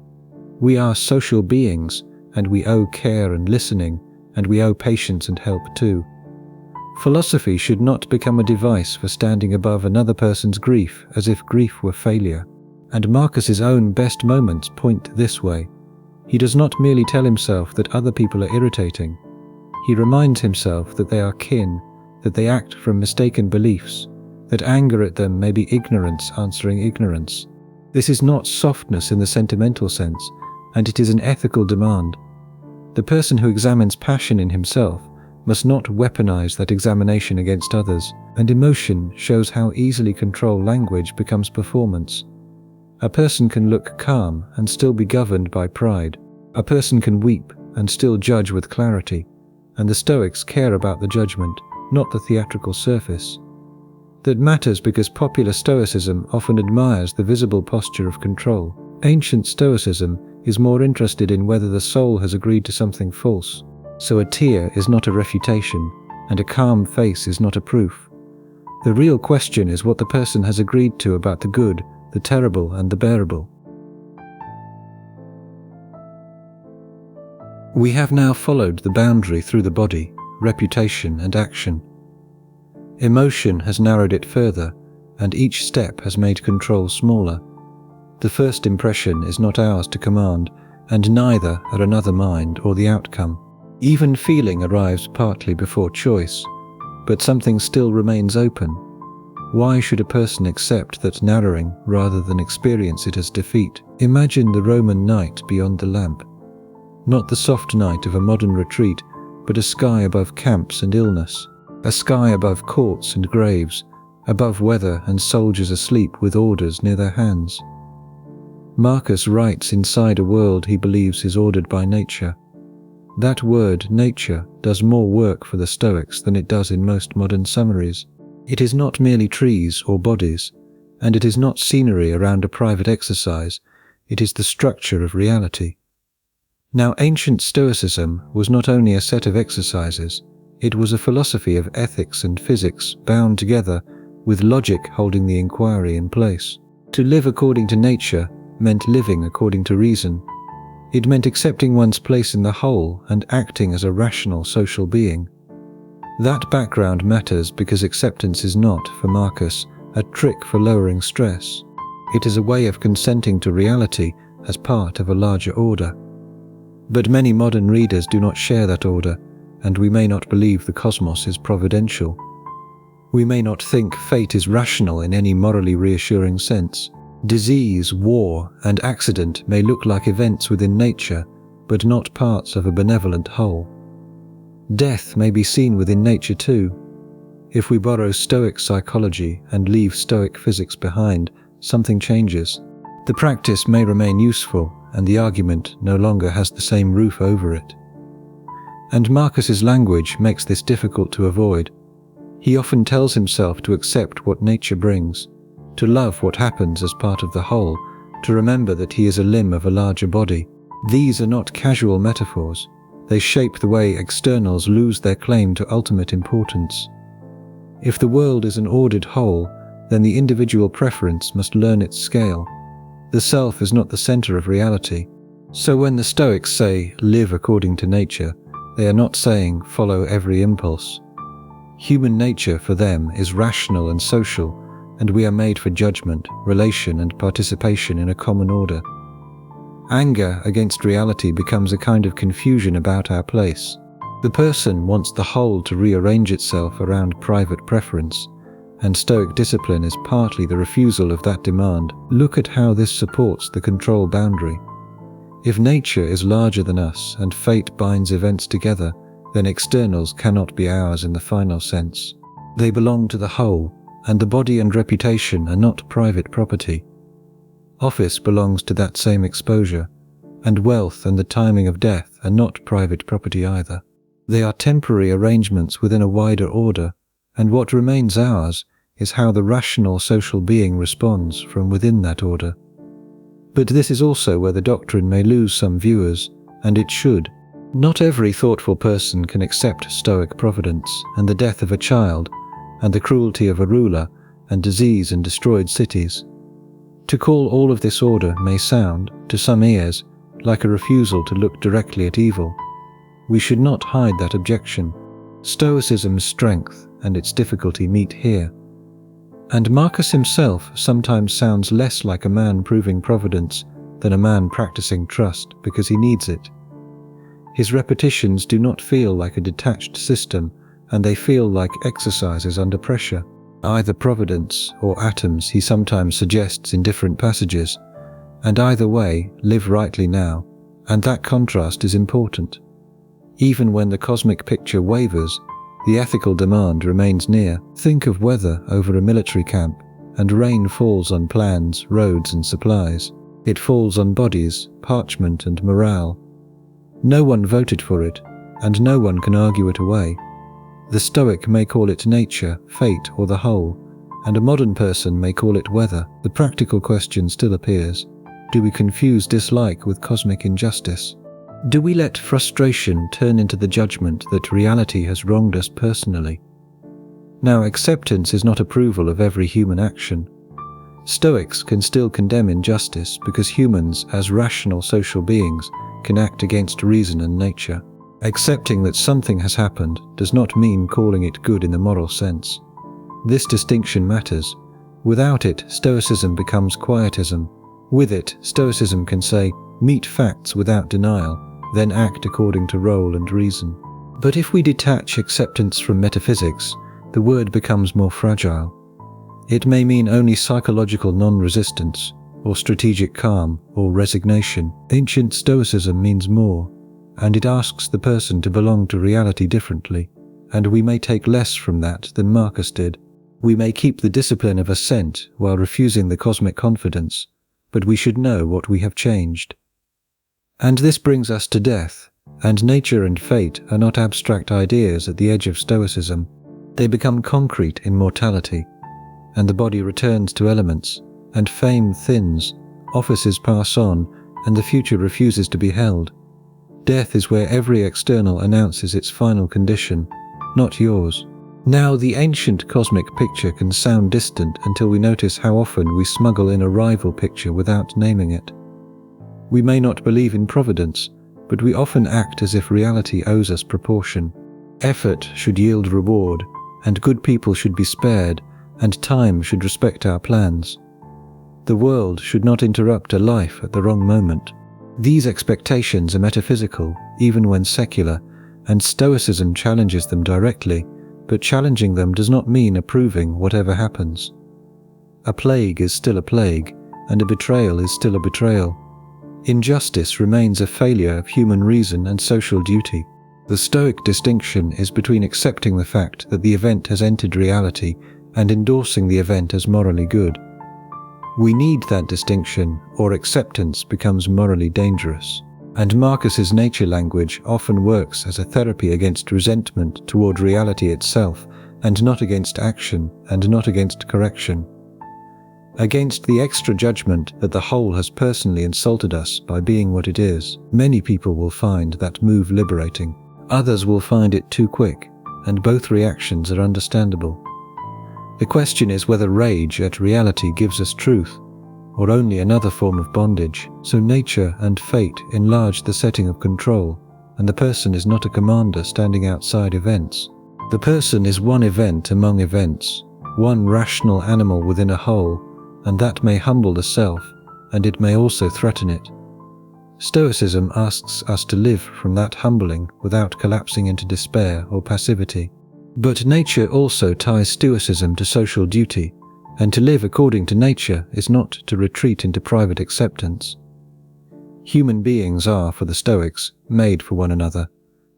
We are social beings, and we owe care and listening, and we owe patience and help too. Philosophy should not become a device for standing above another person's grief as if grief were failure. And Marcus's own best moments point this way. He does not merely tell himself that other people are irritating. He reminds himself that they are kin, that they act from mistaken beliefs, that anger at them may be ignorance answering ignorance. This is not softness in the sentimental sense, and it is an ethical demand. The person who examines passion in himself must not weaponize that examination against others, and emotion shows how easily control language becomes performance. A person can look calm and still be governed by pride. A person can weep and still judge with clarity, and the Stoics care about the judgment, not the theatrical surface. That matters because popular Stoicism often admires the visible posture of control. Ancient Stoicism is more interested in whether the soul has agreed to something false. So a tear is not a refutation, and a calm face is not a proof. The real question is what the person has agreed to about the good, the terrible, and the bearable. We have now followed the boundary through the body, reputation, and action. Emotion has narrowed it further, and each step has made control smaller. The first impression is not ours to command, and neither are another mind or the outcome. Even feeling arrives partly before choice, but something still remains open. Why should a person accept that narrowing rather than experience it as defeat? Imagine the Roman night beyond the lamp. Not the soft night of a modern retreat, but a sky above camps and illness, a sky above courts and graves, above weather and soldiers asleep with orders near their hands. Marcus writes inside a world he believes is ordered by nature. That word, nature, does more work for the Stoics than it does in most modern summaries. It is not merely trees or bodies, and it is not scenery around a private exercise, it is the structure of reality. Now, ancient Stoicism was not only a set of exercises, it was a philosophy of ethics and physics bound together, with logic holding the inquiry in place. To live according to nature meant living according to reason. It meant accepting one's place in the whole and acting as a rational social being. That background matters because acceptance is not, for Marcus, a trick for lowering stress. It is a way of consenting to reality as part of a larger order. But many modern readers do not share that order, and we may not believe the cosmos is providential. We may not think fate is rational in any morally reassuring sense. Disease, war, and accident may look like events within nature, but not parts of a benevolent whole. Death may be seen within nature too. If we borrow Stoic psychology and leave Stoic physics behind, something changes. The practice may remain useful, and the argument no longer has the same roof over it. And Marcus's language makes this difficult to avoid. He often tells himself to accept what nature brings, to love what happens as part of the whole, to remember that he is a limb of a larger body. These are not casual metaphors. They shape the way externals lose their claim to ultimate importance. If the world is an ordered whole, then the individual preference must learn its scale. The self is not the center of reality. So when the Stoics say, live according to nature, they are not saying, follow every impulse. Human nature for them is rational and social, and we are made for judgment, relation, and participation in a common order. Anger against reality becomes a kind of confusion about our place. The person wants the whole to rearrange itself around private preference, and Stoic discipline is partly the refusal of that demand. Look at how this supports the control boundary. If nature is larger than us and fate binds events together, then externals cannot be ours in the final sense. They belong to the whole, and the body and reputation are not private property. Office belongs to that same exposure, and wealth and the timing of death are not private property either. They are temporary arrangements within a wider order, and what remains ours is how the rational social being responds from within that order. But this is also where the doctrine may lose some viewers, and it should. Not every thoughtful person can accept Stoic providence and the death of a child, and the cruelty of a ruler, and disease and destroyed cities. To call all of this order may sound, to some ears, like a refusal to look directly at evil. We should not hide that objection. Stoicism's strength and its difficulty meet here. And Marcus himself sometimes sounds less like a man proving providence than a man practicing trust because he needs it. His repetitions do not feel like a detached system, and they feel like exercises under pressure. Either providence or atoms he sometimes suggests in different passages, and either way, live rightly now, and that contrast is important. Even when the cosmic picture wavers, the ethical demand remains near. Think of weather over a military camp, and rain falls on plans, roads, and supplies. It falls on bodies, parchment, and morale. No one voted for it, and no one can argue it away. The Stoic may call it nature, fate, or the whole, and a modern person may call it weather. The practical question still appears. Do we confuse dislike with cosmic injustice? Do we let frustration turn into the judgment that reality has wronged us personally? Now, acceptance is not approval of every human action. Stoics can still condemn injustice because humans, as rational social beings, can act against reason and nature. Accepting that something has happened does not mean calling it good in the moral sense. This distinction matters. Without it, Stoicism becomes quietism. With it, Stoicism can say, meet facts without denial, then act according to role and reason. But if we detach acceptance from metaphysics, the word becomes more fragile. It may mean only psychological non-resistance, or strategic calm, or resignation. Ancient Stoicism means more, and it asks the person to belong to reality differently, and we may take less from that than Marcus did. We may keep the discipline of assent while refusing the cosmic confidence, but we should know what we have changed. And this brings us to death, and nature and fate are not abstract ideas at the edge of Stoicism. They become concrete in mortality, and the body returns to elements, and fame thins, offices pass on, and the future refuses to be held. Death is where every external announces its final condition, not yours. Now, the ancient cosmic picture can sound distant until we notice how often we smuggle in a rival picture without naming it. We may not believe in providence, but we often act as if reality owes us proportion. Effort should yield reward, and good people should be spared, and time should respect our plans. The world should not interrupt a life at the wrong moment. These expectations are metaphysical, even when secular, and Stoicism challenges them directly, but challenging them does not mean approving whatever happens. A plague is still a plague, and a betrayal is still a betrayal. Injustice remains a failure of human reason and social duty. The Stoic distinction is between accepting the fact that the event has entered reality and endorsing the event as morally good. We need that distinction, or acceptance becomes morally dangerous. And Marcus's nature language often works as a therapy against resentment toward reality itself, and not against action, and not against correction. Against the extra judgment that the whole has personally insulted us by being what it is. Many people will find that move liberating. Others will find it too quick, and both reactions are understandable. The question is whether rage at reality gives us truth, or only another form of bondage. So nature and fate enlarge the setting of control, and the person is not a commander standing outside events. The person is one event among events, one rational animal within a whole, and that may humble the self, and it may also threaten it. Stoicism asks us to live from that humbling without collapsing into despair or passivity. But nature also ties Stoicism to social duty, and to live according to nature is not to retreat into private acceptance. Human beings are, for the Stoics, made for one another,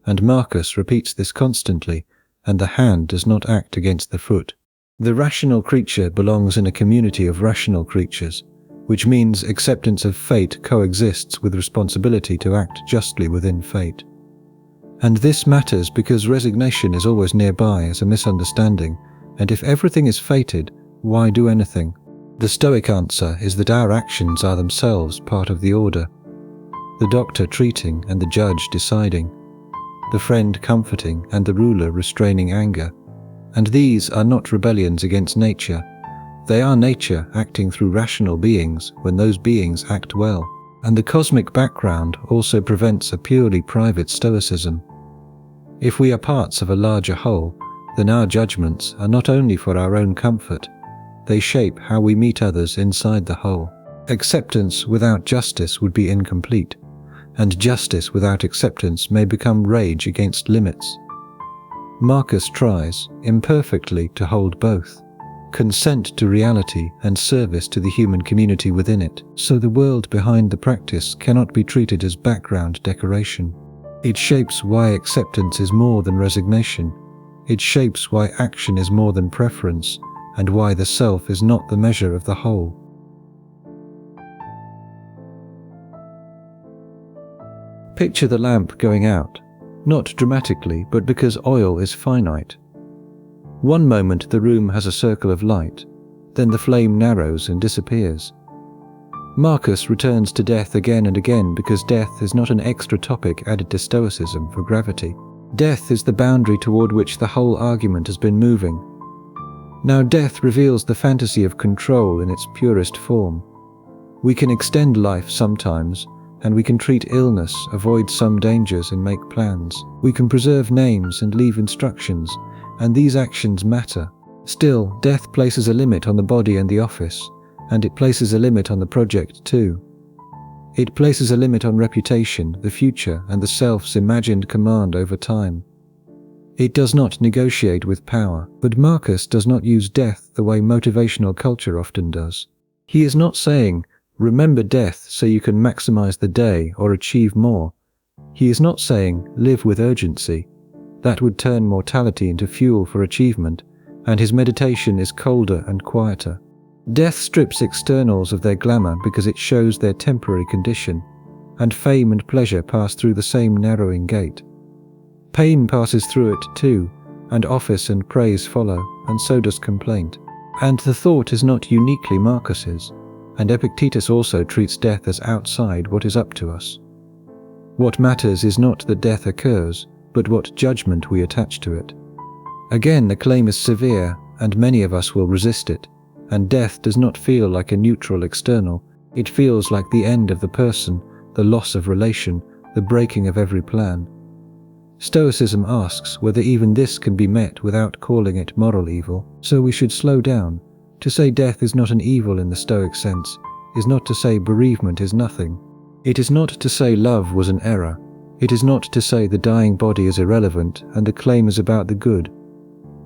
and Marcus repeats this constantly, and the hand does not act against the foot. The rational creature belongs in a community of rational creatures, which means acceptance of fate coexists with responsibility to act justly within fate. And this matters because resignation is always nearby as a misunderstanding, and if everything is fated, why do anything? The Stoic answer is that our actions are themselves part of the order. The doctor treating and the judge deciding, the friend comforting and the ruler restraining anger. And these are not rebellions against nature. They are nature acting through rational beings when those beings act well. And the cosmic background also prevents a purely private Stoicism. If we are parts of a larger whole, then our judgments are not only for our own comfort, they shape how we meet others inside the whole. Acceptance without justice would be incomplete, and justice without acceptance may become rage against limits. Marcus tries, imperfectly, to hold both, consent to reality and service to the human community within it, so the world behind the practice cannot be treated as background decoration. It shapes why acceptance is more than resignation. It shapes why action is more than preference, and why the self is not the measure of the whole. Picture the lamp going out, not dramatically, but because oil is finite. One moment the room has a circle of light, then the flame narrows and disappears. Marcus returns to death again and again because death is not an extra topic added to Stoicism for gravity. Death is the boundary toward which the whole argument has been moving. Now death reveals the fantasy of control in its purest form. We can extend life sometimes, and we can treat illness, avoid some dangers and make plans. We can preserve names and leave instructions, and these actions matter. Still, death places a limit on the body and the office, and it places a limit on the project too. It places a limit on reputation, the future, and the self's imagined command over time. It does not negotiate with power, but Marcus does not use death the way motivational culture often does. He is not saying, remember death so you can maximize the day or achieve more. He is not saying, live with urgency. That would turn mortality into fuel for achievement, and his meditation is colder and quieter. Death strips externals of their glamour because it shows their temporary condition, and fame and pleasure pass through the same narrowing gate. Pain passes through it too, and office and praise follow, and so does complaint. And the thought is not uniquely Marcus's, and Epictetus also treats death as outside what is up to us. What matters is not that death occurs, but what judgment we attach to it. Again, the claim is severe, and many of us will resist it, and death does not feel like a neutral external. It feels like the end of the person, the loss of relation, the breaking of every plan. Stoicism asks whether even this can be met without calling it moral evil, so we should slow down. To say death is not an evil in the Stoic sense is not to say bereavement is nothing. It is not to say love was an error. It is not to say the dying body is irrelevant and the claim is about the good.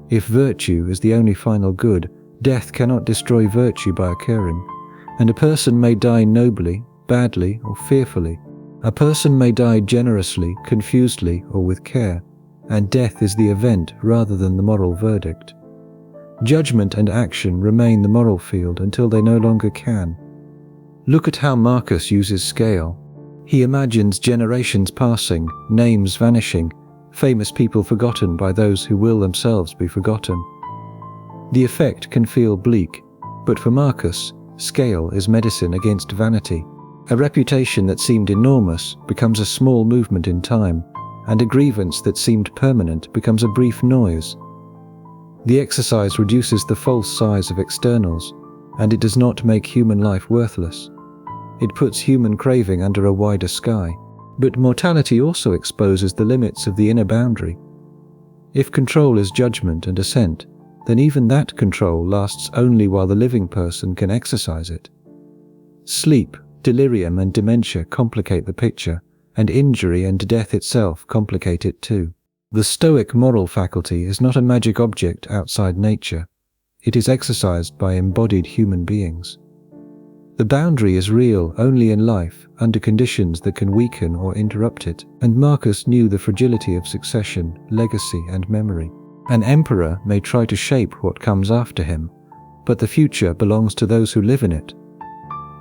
If virtue is the only final good, death cannot destroy virtue by occurring, and a person may die nobly, badly, or fearfully. A person may die generously, confusedly, or with care, and death is the event rather than the moral verdict. Judgment and action remain the moral field until they no longer can. Look at how Marcus uses scale. He imagines generations passing, names vanishing, famous people forgotten by those who will themselves be forgotten. The effect can feel bleak, but for Marcus, scale is medicine against vanity. A reputation that seemed enormous becomes a small movement in time, and a grievance that seemed permanent becomes a brief noise. The exercise reduces the false size of externals, and it does not make human life worthless. It puts human craving under a wider sky. But mortality also exposes the limits of the inner boundary. If control is judgment and assent, then even that control lasts only while the living person can exercise it. Sleep, delirium and dementia complicate the picture, and injury and death itself complicate it too. The Stoic moral faculty is not a magic object outside nature. It is exercised by embodied human beings. The boundary is real only in life, under conditions that can weaken or interrupt it, and Marcus knew the fragility of succession, legacy, and memory. An emperor may try to shape what comes after him, but the future belongs to those who live in it.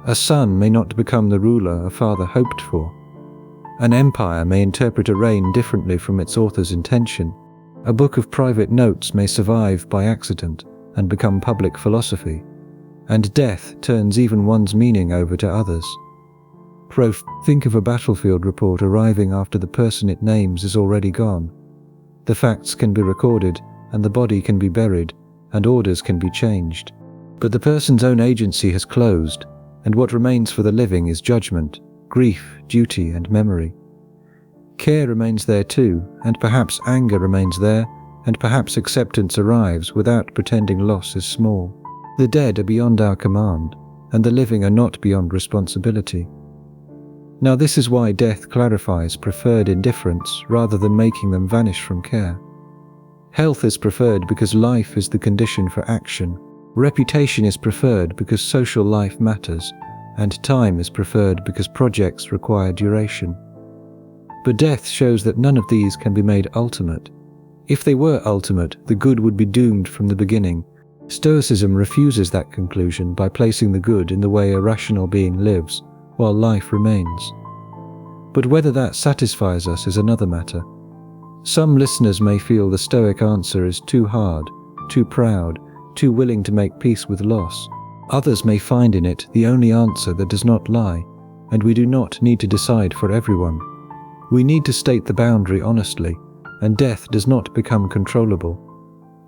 A son may not become the ruler a father hoped for. An empire may interpret a reign differently from its author's intention. A book of private notes may survive by accident and become public philosophy. And death turns even one's meaning over to others. Think of a battlefield report arriving after the person it names is already gone. The facts can be recorded, and the body can be buried, and orders can be changed. But the person's own agency has closed, and what remains for the living is judgment, grief, duty, and memory. Care remains there too, and perhaps anger remains there, and perhaps acceptance arrives without pretending loss is small. The dead are beyond our command, and the living are not beyond responsibility. Now this is why death clarifies preferred indifference rather than making them vanish from care. Health is preferred because life is the condition for action. Reputation is preferred because social life matters, and time is preferred because projects require duration. But death shows that none of these can be made ultimate. If they were ultimate, the good would be doomed from the beginning. Stoicism refuses that conclusion by placing the good in the way a rational being lives, while life remains. But whether that satisfies us is another matter. Some listeners may feel the Stoic answer is too hard, too proud, too willing to make peace with loss. Others may find in it the only answer that does not lie, and we do not need to decide for everyone. We need to state the boundary honestly, and death does not become controllable.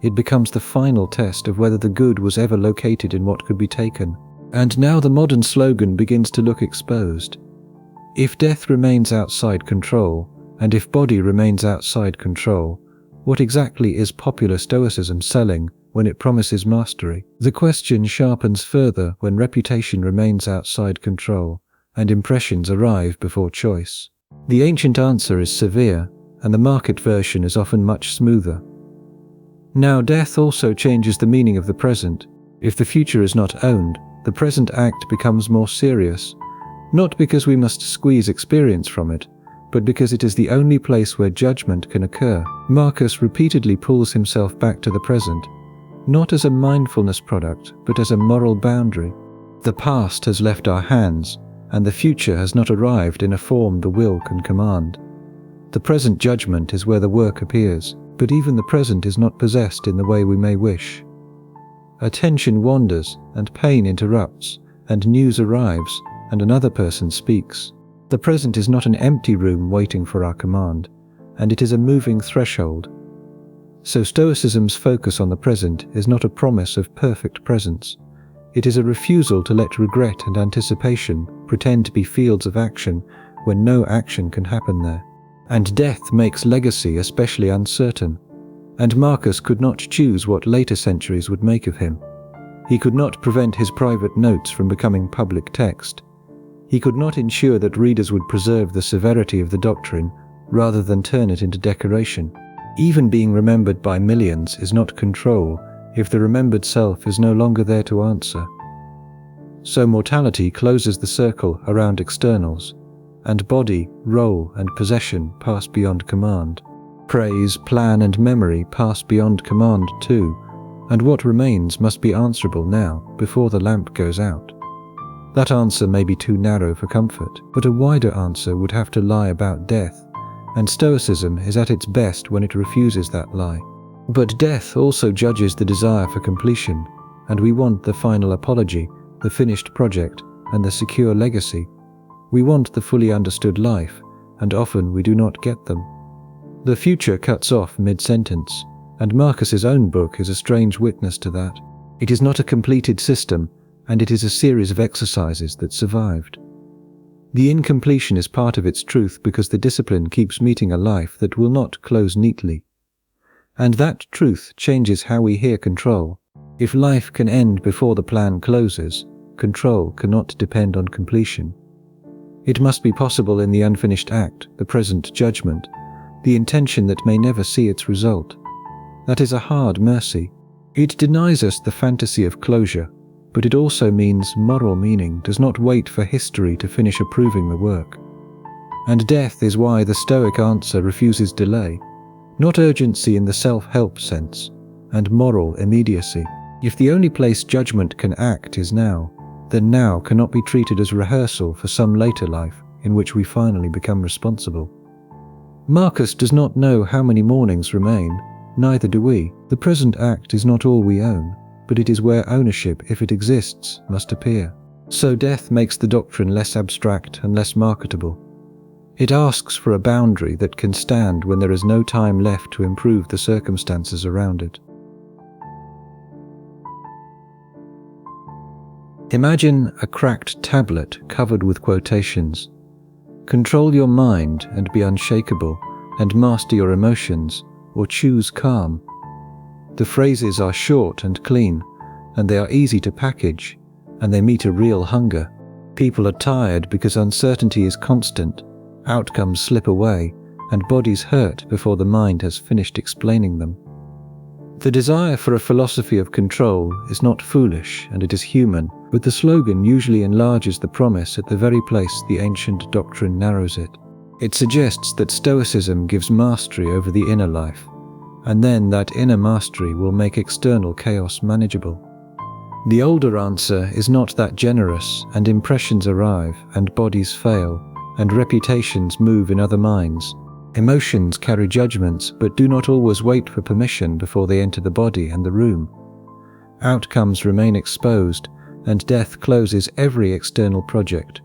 It becomes the final test of whether the good was ever located in what could be taken. And now the modern slogan begins to look exposed. If death remains outside control, and if body remains outside control, what exactly is popular Stoicism selling when it promises mastery. The question sharpens further when reputation remains outside control and impressions arrive before choice. The ancient answer is severe, and the market version is often much smoother. Now, death also changes the meaning of the present. If the future is not owned, the present act becomes more serious, not because we must squeeze experience from it, but because it is the only place where judgment can occur. Marcus repeatedly pulls himself back to the present, not as a mindfulness product, but as a moral boundary. The past has left our hands, and the future has not arrived in a form the will can command. The present judgment is where the work appears, but even the present is not possessed in the way we may wish. Attention wanders, and pain interrupts, and news arrives, and another person speaks. The present is not an empty room waiting for our command, and it is a moving threshold. So Stoicism's focus on the present is not a promise of perfect presence. It is a refusal to let regret and anticipation pretend to be fields of action when no action can happen there. And death makes legacy especially uncertain, and Marcus could not choose what later centuries would make of him. He could not prevent his private notes from becoming public text. He could not ensure that readers would preserve the severity of the doctrine rather than turn it into decoration. Even being remembered by millions is not control if the remembered self is no longer there to answer. So mortality closes the circle around externals, and body, role, and possession pass beyond command. Praise, plan, and memory pass beyond command too, and what remains must be answerable now, before the lamp goes out. That answer may be too narrow for comfort, but a wider answer would have to lie about death, and Stoicism is at its best when it refuses that lie. But death also judges the desire for completion, and we want the final apology, the finished project, and the secure legacy. We want the fully understood life, and often we do not get them. The future cuts off mid-sentence, and Marcus's own book is a strange witness to that. It is not a completed system, and it is a series of exercises that survived. The incompletion is part of its truth because the discipline keeps meeting a life that will not close neatly. And that truth changes how we hear control. If life can end before the plan closes, control cannot depend on completion. It must be possible in the unfinished act, the present judgment, the intention that may never see its result. That is a hard mercy. It denies us the fantasy of closure, but it also means moral meaning does not wait for history to finish approving the work. And death is why the Stoic answer refuses delay, not urgency in the self-help sense, and moral immediacy. If the only place judgment can act is now, then now cannot be treated as rehearsal for some later life in which we finally become responsible. Marcus does not know how many mornings remain, neither do we. The present act is not all we own, but it is where ownership, if it exists, must appear. So death makes the doctrine less abstract and less marketable. It asks for a boundary that can stand when there is no time left to improve the circumstances around it. Imagine a cracked tablet covered with quotations. Control your mind and be unshakable, and master your emotions, or choose calm. The phrases are short and clean, and they are easy to package, and they meet a real hunger. People are tired because uncertainty is constant, outcomes slip away, and bodies hurt before the mind has finished explaining them. The desire for a philosophy of control is not foolish, and it is human, but the slogan usually enlarges the promise at the very place the ancient doctrine narrows it. It suggests that Stoicism gives mastery over the inner life, and then that inner mastery will make external chaos manageable. The older answer is not that generous, and impressions arrive, and bodies fail, and reputations move in other minds. Emotions carry judgments, but do not always wait for permission before they enter the body and the room. Outcomes remain exposed, and death closes every external project.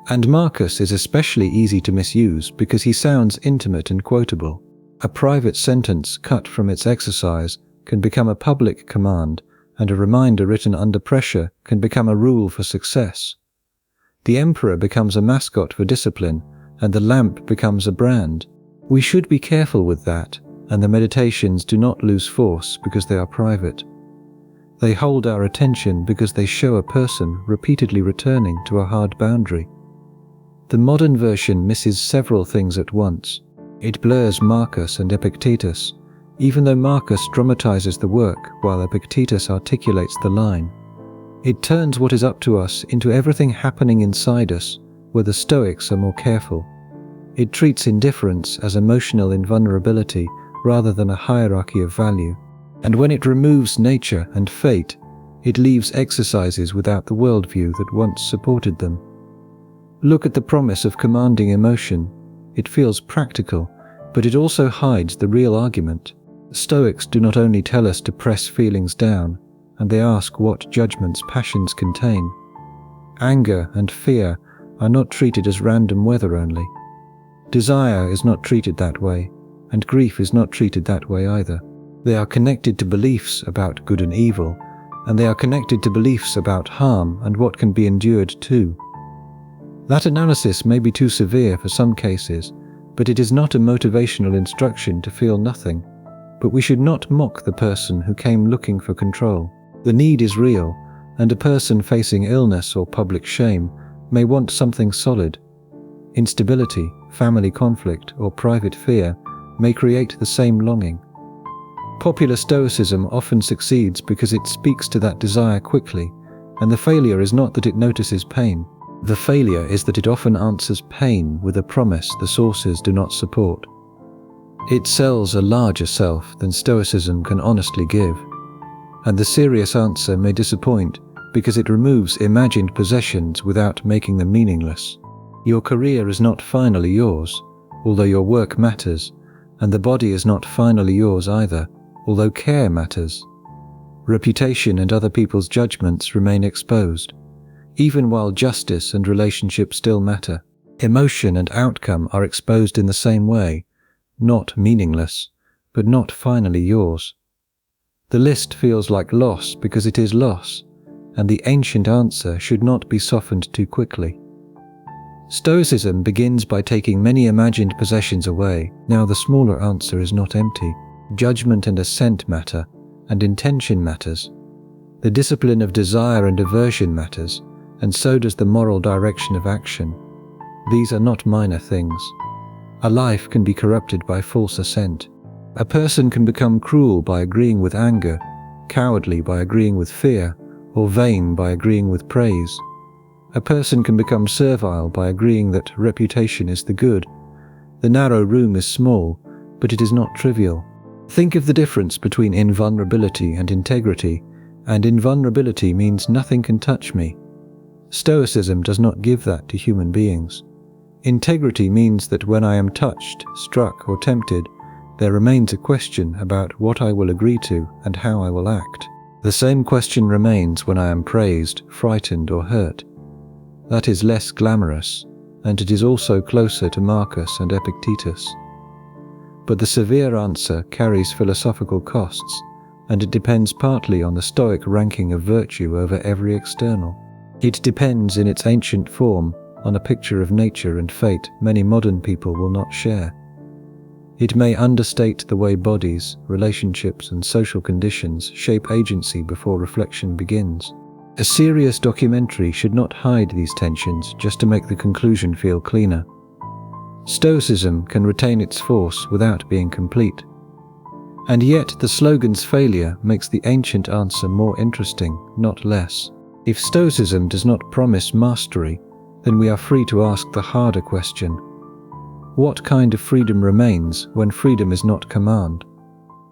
And Marcus is especially easy to misuse because he sounds intimate and quotable. A private sentence cut from its exercise can become a public command, and a reminder written under pressure can become a rule for success. The emperor becomes a mascot for discipline, and the lamp becomes a brand. We should be careful with that, and the meditations do not lose force because they are private. They hold our attention because they show a person repeatedly returning to a hard boundary. The modern version misses several things at once. It blurs Marcus and Epictetus, even though Marcus dramatizes the work while Epictetus articulates the line. It turns what is up to us into everything happening inside us, where the Stoics are more careful. It treats indifference as emotional invulnerability rather than a hierarchy of value. And when it removes nature and fate, it leaves exercises without the worldview that once supported them. Look at the promise of commanding emotion. It feels practical, but it also hides the real argument. Stoics do not only tell us to press feelings down, and they ask what judgments passions contain. Anger and fear are not treated as random weather only. Desire is not treated that way, and grief is not treated that way either. They are connected to beliefs about good and evil, and they are connected to beliefs about harm and what can be endured too. That analysis may be too severe for some cases, but it is not a motivational instruction to feel nothing. But we should not mock the person who came looking for control. The need is real, and a person facing illness or public shame may want something solid. Instability, family conflict, or private fear may create the same longing. Popular Stoicism often succeeds because it speaks to that desire quickly, and the failure is not that it notices pain. The failure is that it often answers pain with a promise the sources do not support. It sells a larger self than Stoicism can honestly give, and the serious answer may disappoint because it removes imagined possessions without making them meaningless. Your career is not finally yours, although your work matters, and the body is not finally yours either, although care matters. Reputation and other people's judgments remain exposed, even while justice and relationship still matter. Emotion and outcome are exposed in the same way, not meaningless, but not finally yours. The list feels like loss because it is loss, and the ancient answer should not be softened too quickly. Stoicism begins by taking many imagined possessions away. Now the smaller answer is not empty. Judgment and assent matter, and intention matters. The discipline of desire and aversion matters, and so does the moral direction of action. These are not minor things. A life can be corrupted by false assent. A person can become cruel by agreeing with anger, cowardly by agreeing with fear, or vain by agreeing with praise. A person can become servile by agreeing that reputation is the good. The narrow room is small, but it is not trivial. Think of the difference between invulnerability and integrity, and invulnerability means nothing can touch me. Stoicism does not give that to human beings. Integrity means that when I am touched, struck, or tempted, there remains a question about what I will agree to and how I will act. The same question remains when I am praised, frightened, or hurt. That is less glamorous, and it is also closer to Marcus and Epictetus. But the severe answer carries philosophical costs, and it depends partly on the Stoic ranking of virtue over every external. It depends in its ancient form on a picture of nature and fate many modern people will not share. It may understate the way bodies, relationships, and social conditions shape agency before reflection begins. A serious documentary should not hide these tensions just to make the conclusion feel cleaner. Stoicism can retain its force without being complete. And yet the slogan's failure makes the ancient answer more interesting, not less. If Stoicism does not promise mastery, then we are free to ask the harder question. What kind of freedom remains when freedom is not command?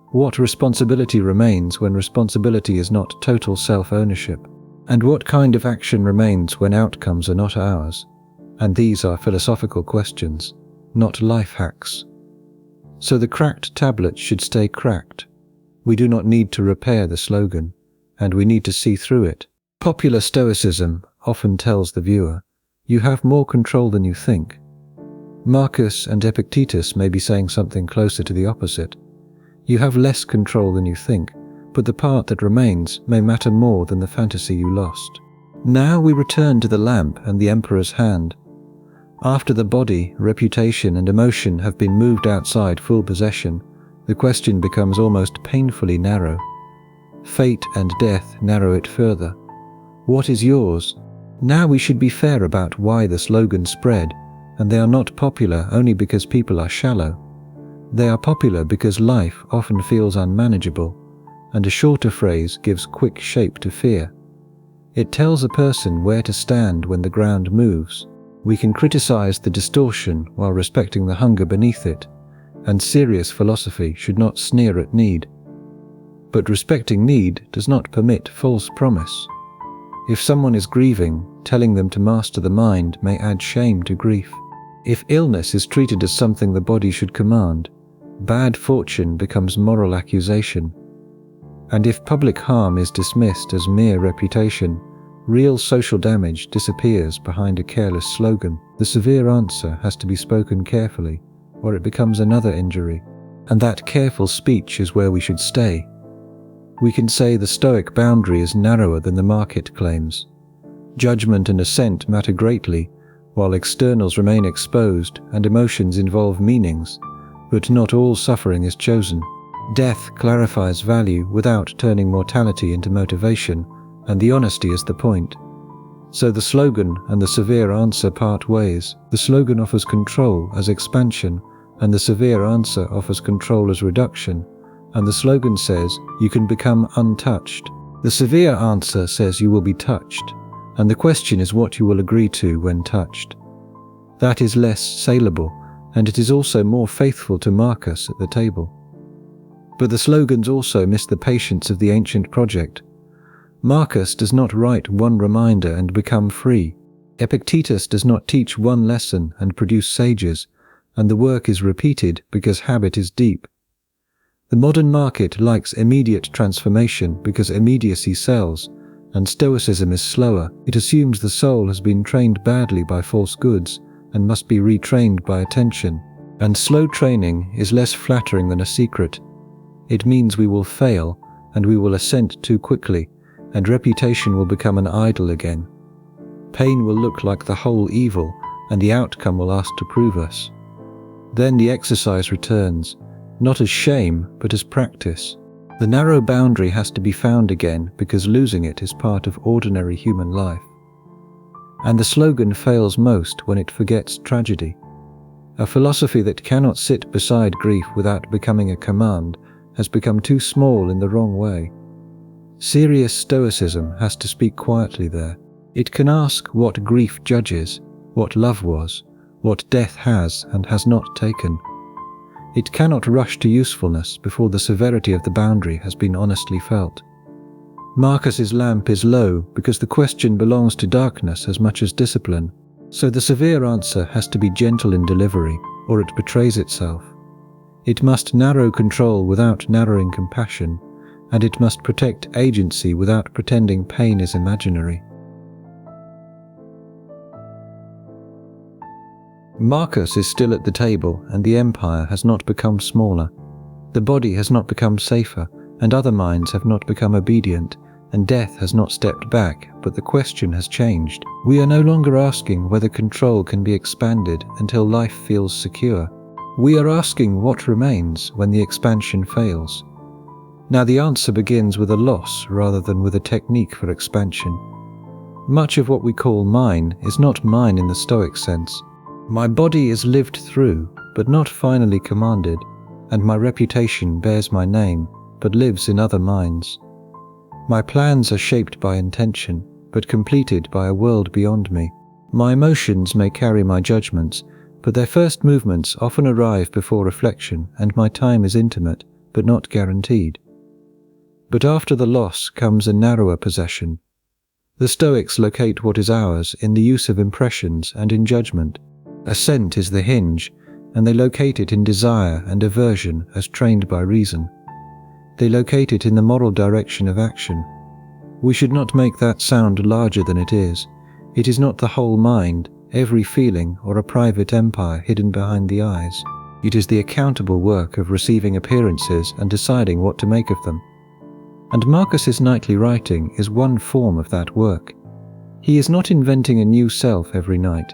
What responsibility remains when responsibility is not total self-ownership? And what kind of action remains when outcomes are not ours? And these are philosophical questions, not life hacks. So the cracked tablet should stay cracked. We do not need to repair the slogan, and we need to see through it. Popular Stoicism often tells the viewer, you have more control than you think. Marcus and Epictetus may be saying something closer to the opposite. You have less control than you think, but the part that remains may matter more than the fantasy you lost. Now we return to the lamp and the emperor's hand. After the body, reputation, and emotion have been moved outside full possession, the question becomes almost painfully narrow. Fate and death narrow it further. What is yours? Now we should be fair about why the slogan spread, and they are not popular only because people are shallow. They are popular because life often feels unmanageable, and a shorter phrase gives quick shape to fear. It tells a person where to stand when the ground moves. We can criticize the distortion while respecting the hunger beneath it, and serious philosophy should not sneer at need. But respecting need does not permit false promise. If someone is grieving, telling them to master the mind may add shame to grief. If illness is treated as something the body should command, bad fortune becomes moral accusation. And if public harm is dismissed as mere reputation, real social damage disappears behind a careless slogan. The severe answer has to be spoken carefully, or it becomes another injury, and that careful speech is where we should stay. We can say the Stoic boundary is narrower than the market claims. Judgment and assent matter greatly, while externals remain exposed and emotions involve meanings, but not all suffering is chosen. Death clarifies value without turning mortality into motivation, and the honesty is the point. So the slogan and the severe answer part ways. The slogan offers control as expansion, and the severe answer offers control as reduction, and the slogan says you can become untouched. The severe answer says you will be touched, and the question is what you will agree to when touched. That is less saleable, and it is also more faithful to Marcus at the table. But the slogans also miss the patience of the ancient project. Marcus does not write one reminder and become free. Epictetus does not teach one lesson and produce sages, and the work is repeated because habit is deep. The modern market likes immediate transformation because immediacy sells, and Stoicism is slower. It assumes the soul has been trained badly by false goods and must be retrained by attention, and slow training is less flattering than a secret. It means we will fail, and we will assent too quickly, and reputation will become an idol again. Pain will look like the whole evil, and the outcome will ask to prove us. Then the exercise returns, not as shame, but as practice. The narrow boundary has to be found again because losing it is part of ordinary human life. And the slogan fails most when it forgets tragedy. A philosophy that cannot sit beside grief without becoming a command has become too small in the wrong way. Serious Stoicism has to speak quietly there. It can ask what grief judges, what love was, what death has and has not taken. It cannot rush to usefulness before the severity of the boundary has been honestly felt. Marcus's lamp is low because the question belongs to darkness as much as discipline, so the severe answer has to be gentle in delivery, or it betrays itself. It must narrow control without narrowing compassion, and it must protect agency without pretending pain is imaginary. Marcus is still at the table, and the empire has not become smaller. The body has not become safer, and other minds have not become obedient, and death has not stepped back, but the question has changed. We are no longer asking whether control can be expanded until life feels secure. We are asking what remains when the expansion fails. Now the answer begins with a loss rather than with a technique for expansion. Much of what we call mine is not mine in the Stoic sense. My body is lived through, but not finally commanded, and my reputation bears my name, but lives in other minds. My plans are shaped by intention, but completed by a world beyond me. My emotions may carry my judgments, but their first movements often arrive before reflection, and my time is intimate, but not guaranteed. But after the loss comes a narrower possession. The Stoics locate what is ours in the use of impressions and in judgment. Assent is the hinge, and they locate it in desire and aversion as trained by reason. They locate it in the moral direction of action. We should not make that sound larger than it is. It is not the whole mind, every feeling, or a private empire hidden behind the eyes. It is the accountable work of receiving appearances and deciding what to make of them. And Marcus's nightly writing is one form of that work. He is not inventing a new self every night.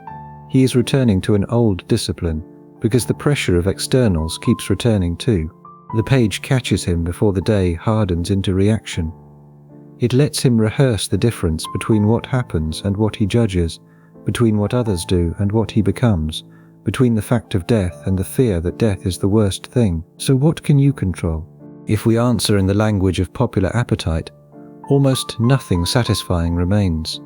He is returning to an old discipline, because the pressure of externals keeps returning too. The page catches him before the day hardens into reaction. It lets him rehearse the difference between what happens and what he judges, between what others do and what he becomes, between the fact of death and the fear that death is the worst thing. So what can you control? If we answer in the language of popular appetite, almost nothing satisfying remains.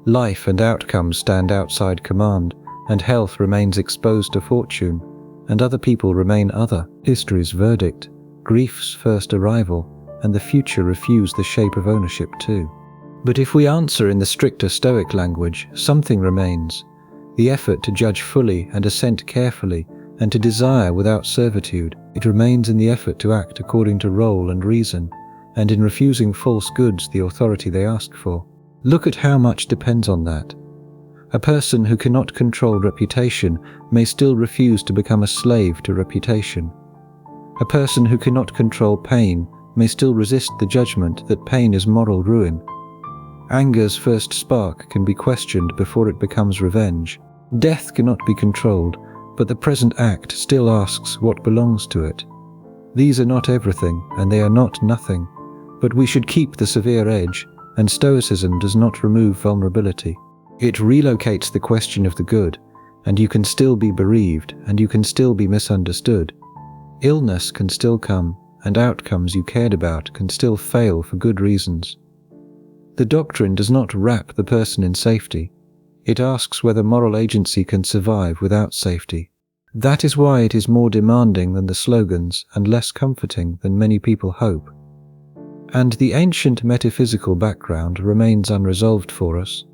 Life and outcomes stand outside command, and health remains exposed to fortune, and other people remain other, history's verdict, grief's first arrival, and the future refuse the shape of ownership too. But if we answer in the stricter Stoic language, something remains, the effort to judge fully and assent carefully, and to desire without servitude. It remains in the effort to act according to role and reason, and in refusing false goods the authority they ask for. Look at how much depends on that. A person who cannot control reputation may still refuse to become a slave to reputation. A person who cannot control pain may still resist the judgment that pain is moral ruin. Anger's first spark can be questioned before it becomes revenge. Death cannot be controlled, but the present act still asks what belongs to it. These are not everything, and they are not nothing, but we should keep the severe edge, and Stoicism does not remove vulnerability. It relocates the question of the good, and you can still be bereaved, and you can still be misunderstood. Illness can still come, and outcomes you cared about can still fail for good reasons. The doctrine does not wrap the person in safety. It asks whether moral agency can survive without safety. That is why it is more demanding than the slogans and less comforting than many people hope. And the ancient metaphysical background remains unresolved for us.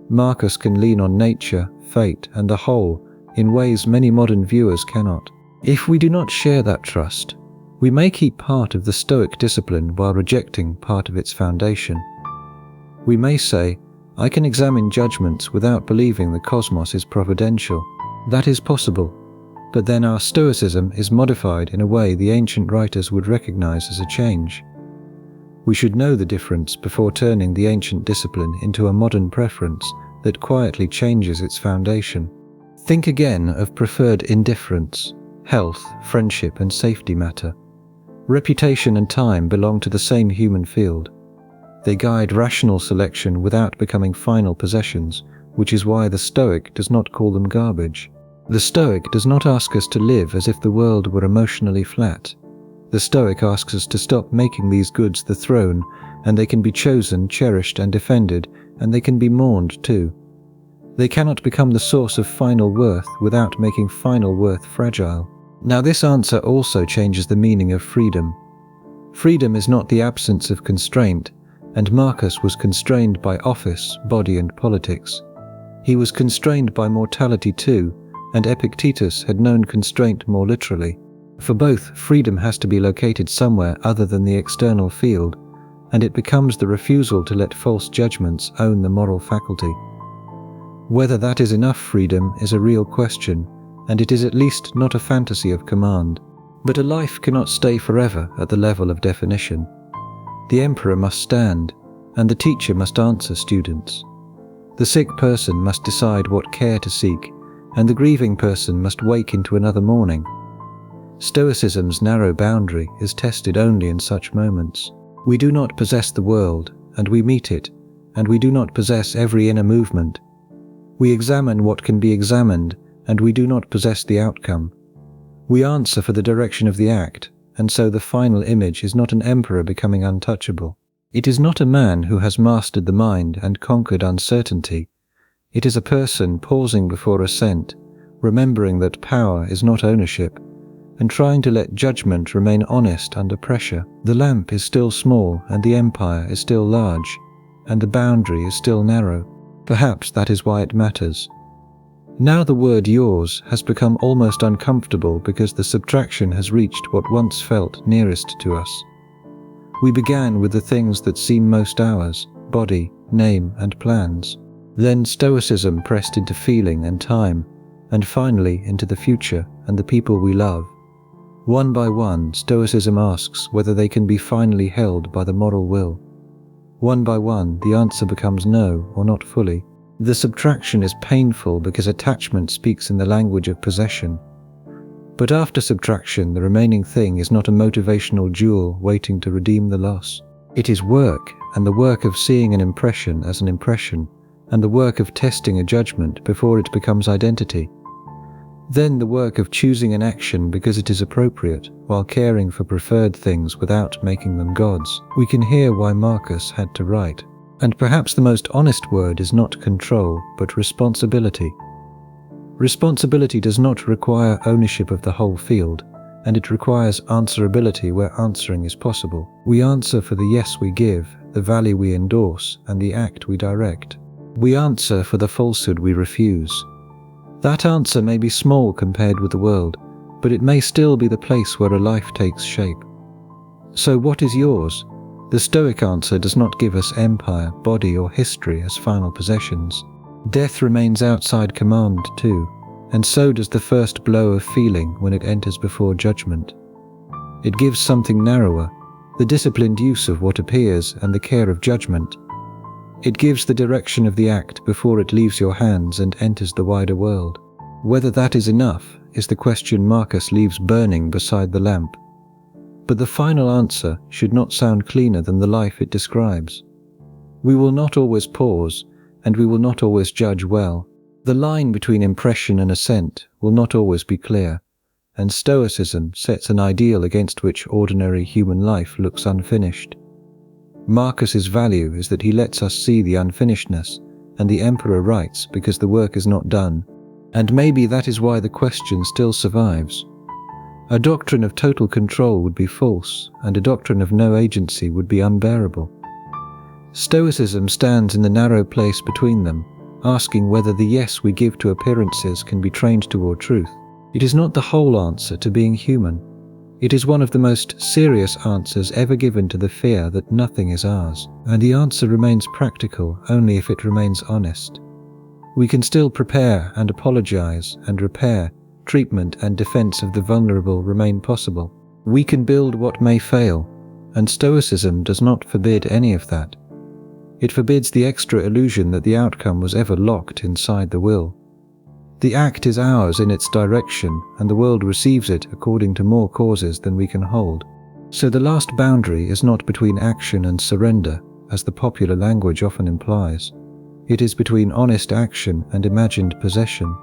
Marcus can lean on nature, fate, and the whole in ways many modern viewers cannot. If we do not share that trust, we may keep part of the Stoic discipline while rejecting part of its foundation. We may say, I can examine judgments without believing the cosmos is providential. That is possible, but then our Stoicism is modified in a way the ancient writers would recognize as a change. We should know the difference before turning the ancient discipline into a modern preference that quietly changes its foundation. Think again of preferred indifference. Health, friendship, and safety matter. Reputation and time belong to the same human field. They guide rational selection without becoming final possessions, which is why the Stoic does not call them garbage. The Stoic does not ask us to live as if the world were emotionally flat. The Stoic asks us to stop making these goods the throne, and they can be chosen, cherished, and defended, and they can be mourned too. They cannot become the source of final worth without making final worth fragile. Now this answer also changes the meaning of freedom. Freedom is not the absence of constraint, and Marcus was constrained by office, body, and politics. He was constrained by mortality too, and Epictetus had known constraint more literally. For both, freedom has to be located somewhere other than the external field, and it becomes the refusal to let false judgments own the moral faculty. Whether that is enough freedom is a real question, and it is at least not a fantasy of command. But a life cannot stay forever at the level of definition. The emperor must stand, and the teacher must answer students. The sick person must decide what care to seek, and the grieving person must wake into another morning. Stoicism's narrow boundary is tested only in such moments. We do not possess the world, and we meet it, and we do not possess every inner movement. We examine what can be examined, and we do not possess the outcome. We answer for the direction of the act, and so the final image is not an emperor becoming untouchable. It is not a man who has mastered the mind and conquered uncertainty. It is a person pausing before assent, remembering that power is not ownership, and trying to let judgment remain honest under pressure. The lamp is still small, and the empire is still large, and the boundary is still narrow. Perhaps that is why it matters. Now the word yours has become almost uncomfortable because the subtraction has reached what once felt nearest to us. We began with the things that seem most ours, body, name, and plans. Then Stoicism pressed into feeling and time, and finally into the future and the people we love. One by one, Stoicism asks whether they can be finally held by the moral will. One by one, the answer becomes no, or not fully. The subtraction is painful because attachment speaks in the language of possession. But after subtraction, the remaining thing is not a motivational jewel waiting to redeem the loss. It is work, and the work of seeing an impression as an impression, and the work of testing a judgment before it becomes identity. Then the work of choosing an action because it is appropriate, while caring for preferred things without making them gods. We can hear why Marcus had to write. And perhaps the most honest word is not control, but responsibility. Responsibility does not require ownership of the whole field, and it requires answerability where answering is possible. We answer for the yes we give, the value we endorse, and the act we direct. We answer for the falsehood we refuse. That answer may be small compared with the world, but it may still be the place where a life takes shape. So what is yours? The Stoic answer does not give us empire, body, or history as final possessions. Death remains outside command too, and so does the first blow of feeling when it enters before judgment. It gives something narrower, the disciplined use of what appears and the care of judgment. It gives the direction of the act before it leaves your hands and enters the wider world. Whether that is enough is the question Marcus leaves burning beside the lamp. But the final answer should not sound cleaner than the life it describes. We will not always pause, and we will not always judge well. The line between impression and assent will not always be clear, and Stoicism sets an ideal against which ordinary human life looks unfinished. Marcus's value is that he lets us see the unfinishedness, and the emperor writes because the work is not done, and maybe that is why the question still survives. A doctrine of total control would be false, and a doctrine of no agency would be unbearable. Stoicism stands in the narrow place between them, asking whether the yes we give to appearances can be trained toward truth. It is not the whole answer to being human. It is one of the most serious answers ever given to the fear that nothing is ours, and the answer remains practical only if it remains honest. We can still prepare and apologize and repair. Treatment and defense of the vulnerable remain possible. We can build what may fail, and Stoicism does not forbid any of that. It forbids the extra illusion that the outcome was ever locked inside the will. The act is ours in its direction, and the world receives it according to more causes than we can hold. So the last boundary is not between action and surrender, as the popular language often implies. It is between honest action and imagined possession.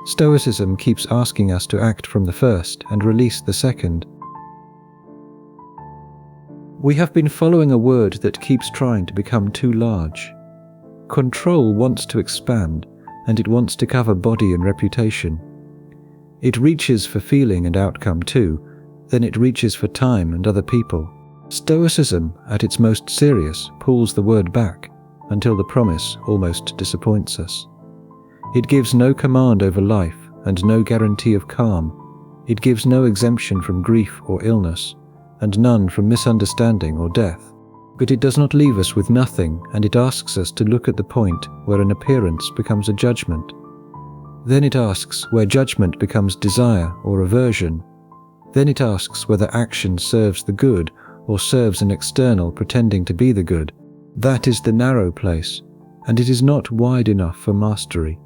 Stoicism keeps asking us to act from the first and release the second. We have been following a word that keeps trying to become too large. Control wants to expand, and it wants to cover body and reputation. It reaches for feeling and outcome too, then it reaches for time and other people. Stoicism, at its most serious, pulls the word back, until the promise almost disappoints us. It gives no command over life and no guarantee of calm. It gives no exemption from grief or illness, and none from misunderstanding or death. But it does not leave us with nothing, and it asks us to look at the point where an appearance becomes a judgment. Then it asks where judgment becomes desire or aversion. Then it asks whether action serves the good or serves an external pretending to be the good. That is the narrow place, and it is not wide enough for mastery.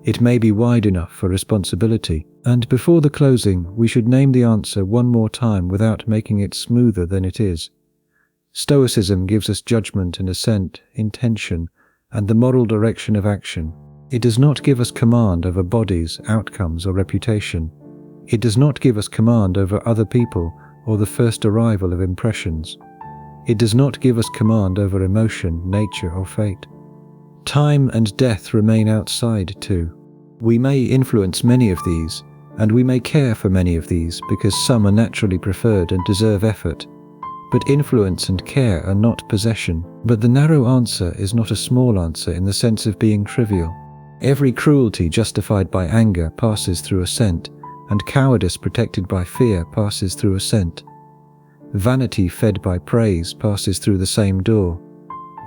It may be wide enough for responsibility, and before the closing we should name the answer one more time without making it smoother than it is. Stoicism gives us judgment and assent, intention, and the moral direction of action. It does not give us command over bodies, outcomes, or reputation. It does not give us command over other people or the first arrival of impressions. It does not give us command over emotion, nature, or fate. Time and death remain outside too. We may influence many of these, and we may care for many of these because some are naturally preferred and deserve effort. But influence and care are not possession. But the narrow answer is not a small answer in the sense of being trivial. Every cruelty justified by anger passes through assent, and cowardice protected by fear passes through assent. Vanity fed by praise passes through the same door.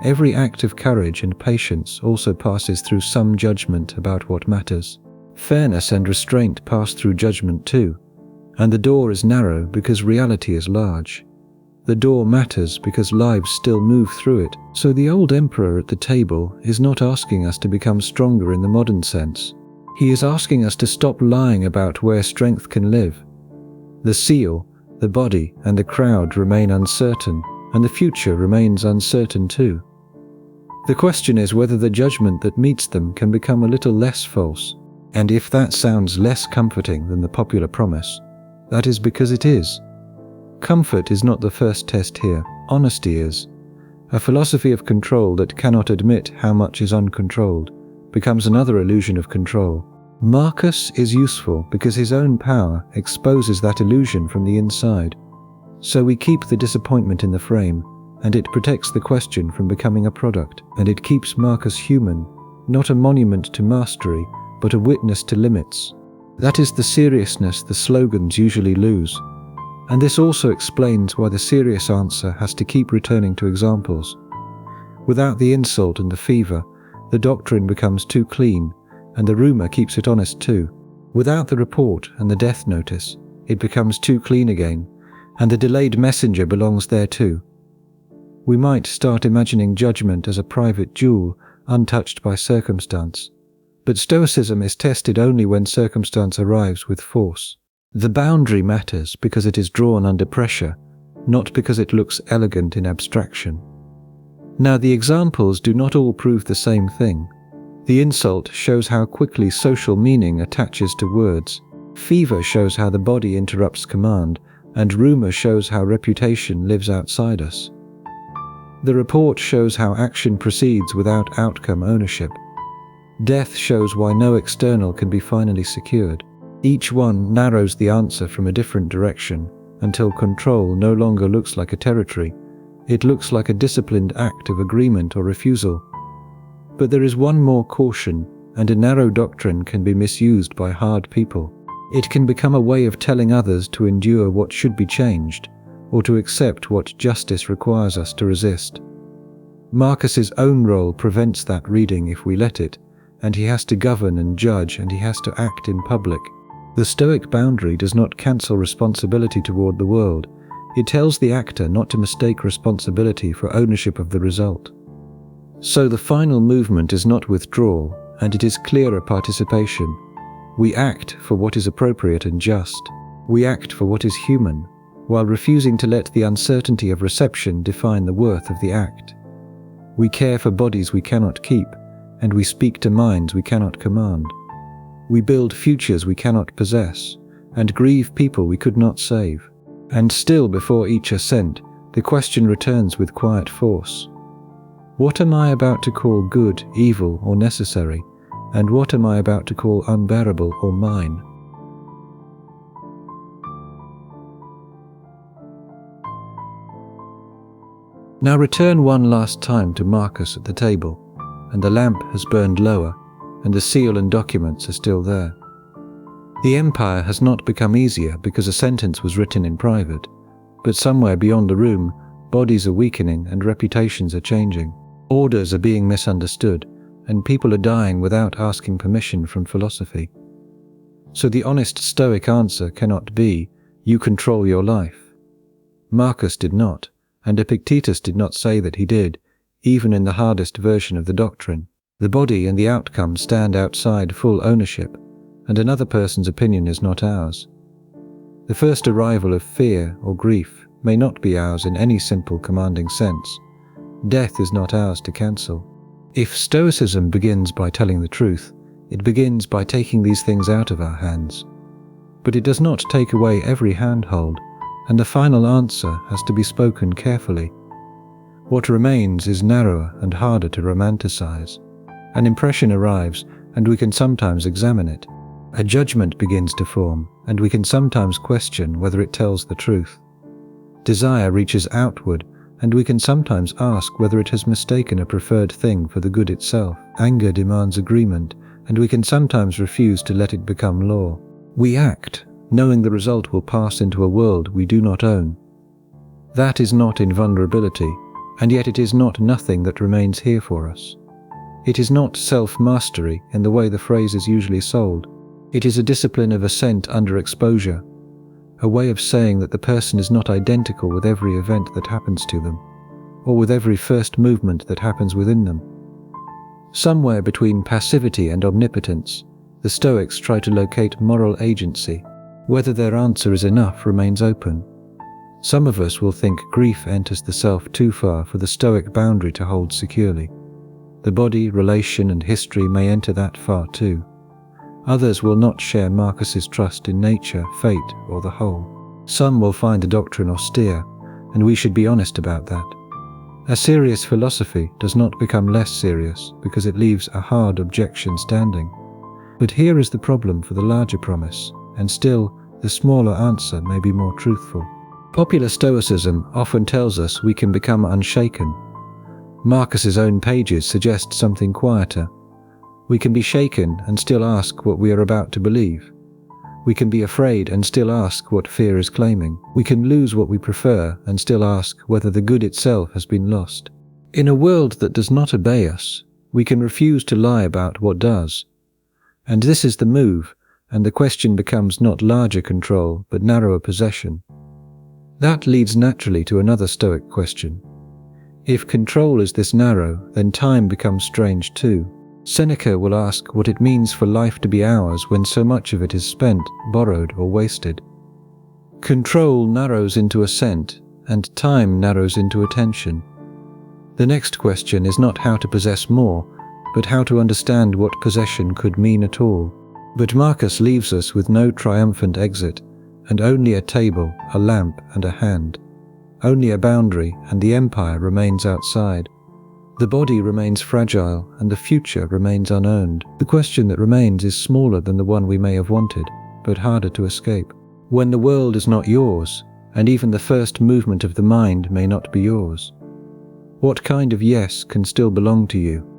Every act of courage and patience also passes through some judgment about what matters. Fairness and restraint pass through judgment too, and the door is narrow because reality is large. The door matters because lives still move through it. So the old emperor at the table is not asking us to become stronger in the modern sense. He is asking us to stop lying about where strength can live. The seal, the body, and the crowd remain uncertain, and the future remains uncertain too. The question is whether the judgment that meets them can become a little less false, and if that sounds less comforting than the popular promise, that is because it is. Comfort is not the first test here, honesty is. A philosophy of control that cannot admit how much is uncontrolled becomes another illusion of control. Marcus is useful because his own power exposes that illusion from the inside. So we keep the disappointment in the frame, and it protects the question from becoming a product, and it keeps Marcus human, not a monument to mastery, but a witness to limits. That is the seriousness the slogans usually lose. And this also explains why the serious answer has to keep returning to examples. Without the insult and the fever, the doctrine becomes too clean, and the rumour keeps it honest too. Without the report and the death notice, it becomes too clean again, and the delayed messenger belongs there too. We might start imagining judgment as a private jewel, untouched by circumstance. But Stoicism is tested only when circumstance arrives with force. The boundary matters because it is drawn under pressure, not because it looks elegant in abstraction. Now the examples do not all prove the same thing. The insult shows how quickly social meaning attaches to words. Fever shows how the body interrupts command, and rumour shows how reputation lives outside us. The report shows how action proceeds without outcome ownership. Death shows why no external can be finally secured. Each one narrows the answer from a different direction until control no longer looks like a territory. It looks like a disciplined act of agreement or refusal. But there is one more caution, and a narrow doctrine can be misused by hard people. It can become a way of telling others to endure what should be changed, or to accept what justice requires us to resist. Marcus's own role prevents that reading if we let it, and he has to govern and judge, and he has to act in public. The Stoic boundary does not cancel responsibility toward the world. It tells the actor not to mistake responsibility for ownership of the result. So the final movement is not withdrawal, and it is clearer participation. We act for what is appropriate and just. We act for what is human, while refusing to let the uncertainty of reception define the worth of the act. We care for bodies we cannot keep, and we speak to minds we cannot command. We build futures we cannot possess, and grieve people we could not save. And still before each assent, the question returns with quiet force. What am I about to call good, evil, or necessary, and what am I about to call unbearable or mine? Now return one last time to Marcus at the table, and the lamp has burned lower, and the seal and documents are still there. The empire has not become easier because a sentence was written in private, but somewhere beyond the room, bodies are weakening and reputations are changing. Orders are being misunderstood, and people are dying without asking permission from philosophy. So the honest Stoic answer cannot be, you control your life. Marcus did not, and Epictetus did not say that he did, even in the hardest version of the doctrine. The body and the outcome stand outside full ownership, and another person's opinion is not ours. The first arrival of fear or grief may not be ours in any simple commanding sense. Death is not ours to cancel. If Stoicism begins by telling the truth, it begins by taking these things out of our hands. But it does not take away every handhold, and the final answer has to be spoken carefully. What remains is narrower and harder to romanticize. An impression arrives, and we can sometimes examine it. A judgment begins to form, and we can sometimes question whether it tells the truth. Desire reaches outward, and we can sometimes ask whether it has mistaken a preferred thing for the good itself. Anger demands agreement, and we can sometimes refuse to let it become law. We act, knowing the result will pass into a world we do not own. That is not invulnerability, and yet it is not nothing that remains here for us. It is not self-mastery in the way the phrase is usually sold. It is a discipline of assent under exposure, a way of saying that the person is not identical with every event that happens to them, or with every first movement that happens within them. Somewhere between passivity and omnipotence, the Stoics try to locate moral agency. Whether their answer is enough remains open. Some of us will think grief enters the self too far for the Stoic boundary to hold securely. The body, relation, and history may enter that far too. Others will not share Marcus's trust in nature, fate, or the whole. Some will find the doctrine austere, and we should be honest about that. A serious philosophy does not become less serious because it leaves a hard objection standing. But here is the problem for the larger promise, and still, the smaller answer may be more truthful. Popular Stoicism often tells us we can become unshaken. Marcus's own pages suggest something quieter. We can be shaken and still ask what we are about to believe. We can be afraid and still ask what fear is claiming. We can lose what we prefer and still ask whether the good itself has been lost. In a world that does not obey us, we can refuse to lie about what does. And this is the move, and the question becomes not larger control, but narrower possession. That leads naturally to another Stoic question. If control is this narrow, then time becomes strange too. Seneca will ask what it means for life to be ours when so much of it is spent, borrowed, or wasted. Control narrows into assent, and time narrows into attention. The next question is not how to possess more, but how to understand what possession could mean at all. But Marcus leaves us with no triumphant exit, and only a table, a lamp, and a hand. Only a boundary, and the empire remains outside. The body remains fragile, and the future remains unowned. The question that remains is smaller than the one we may have wanted, but harder to escape. When the world is not yours, and even the first movement of the mind may not be yours, what kind of yes can still belong to you?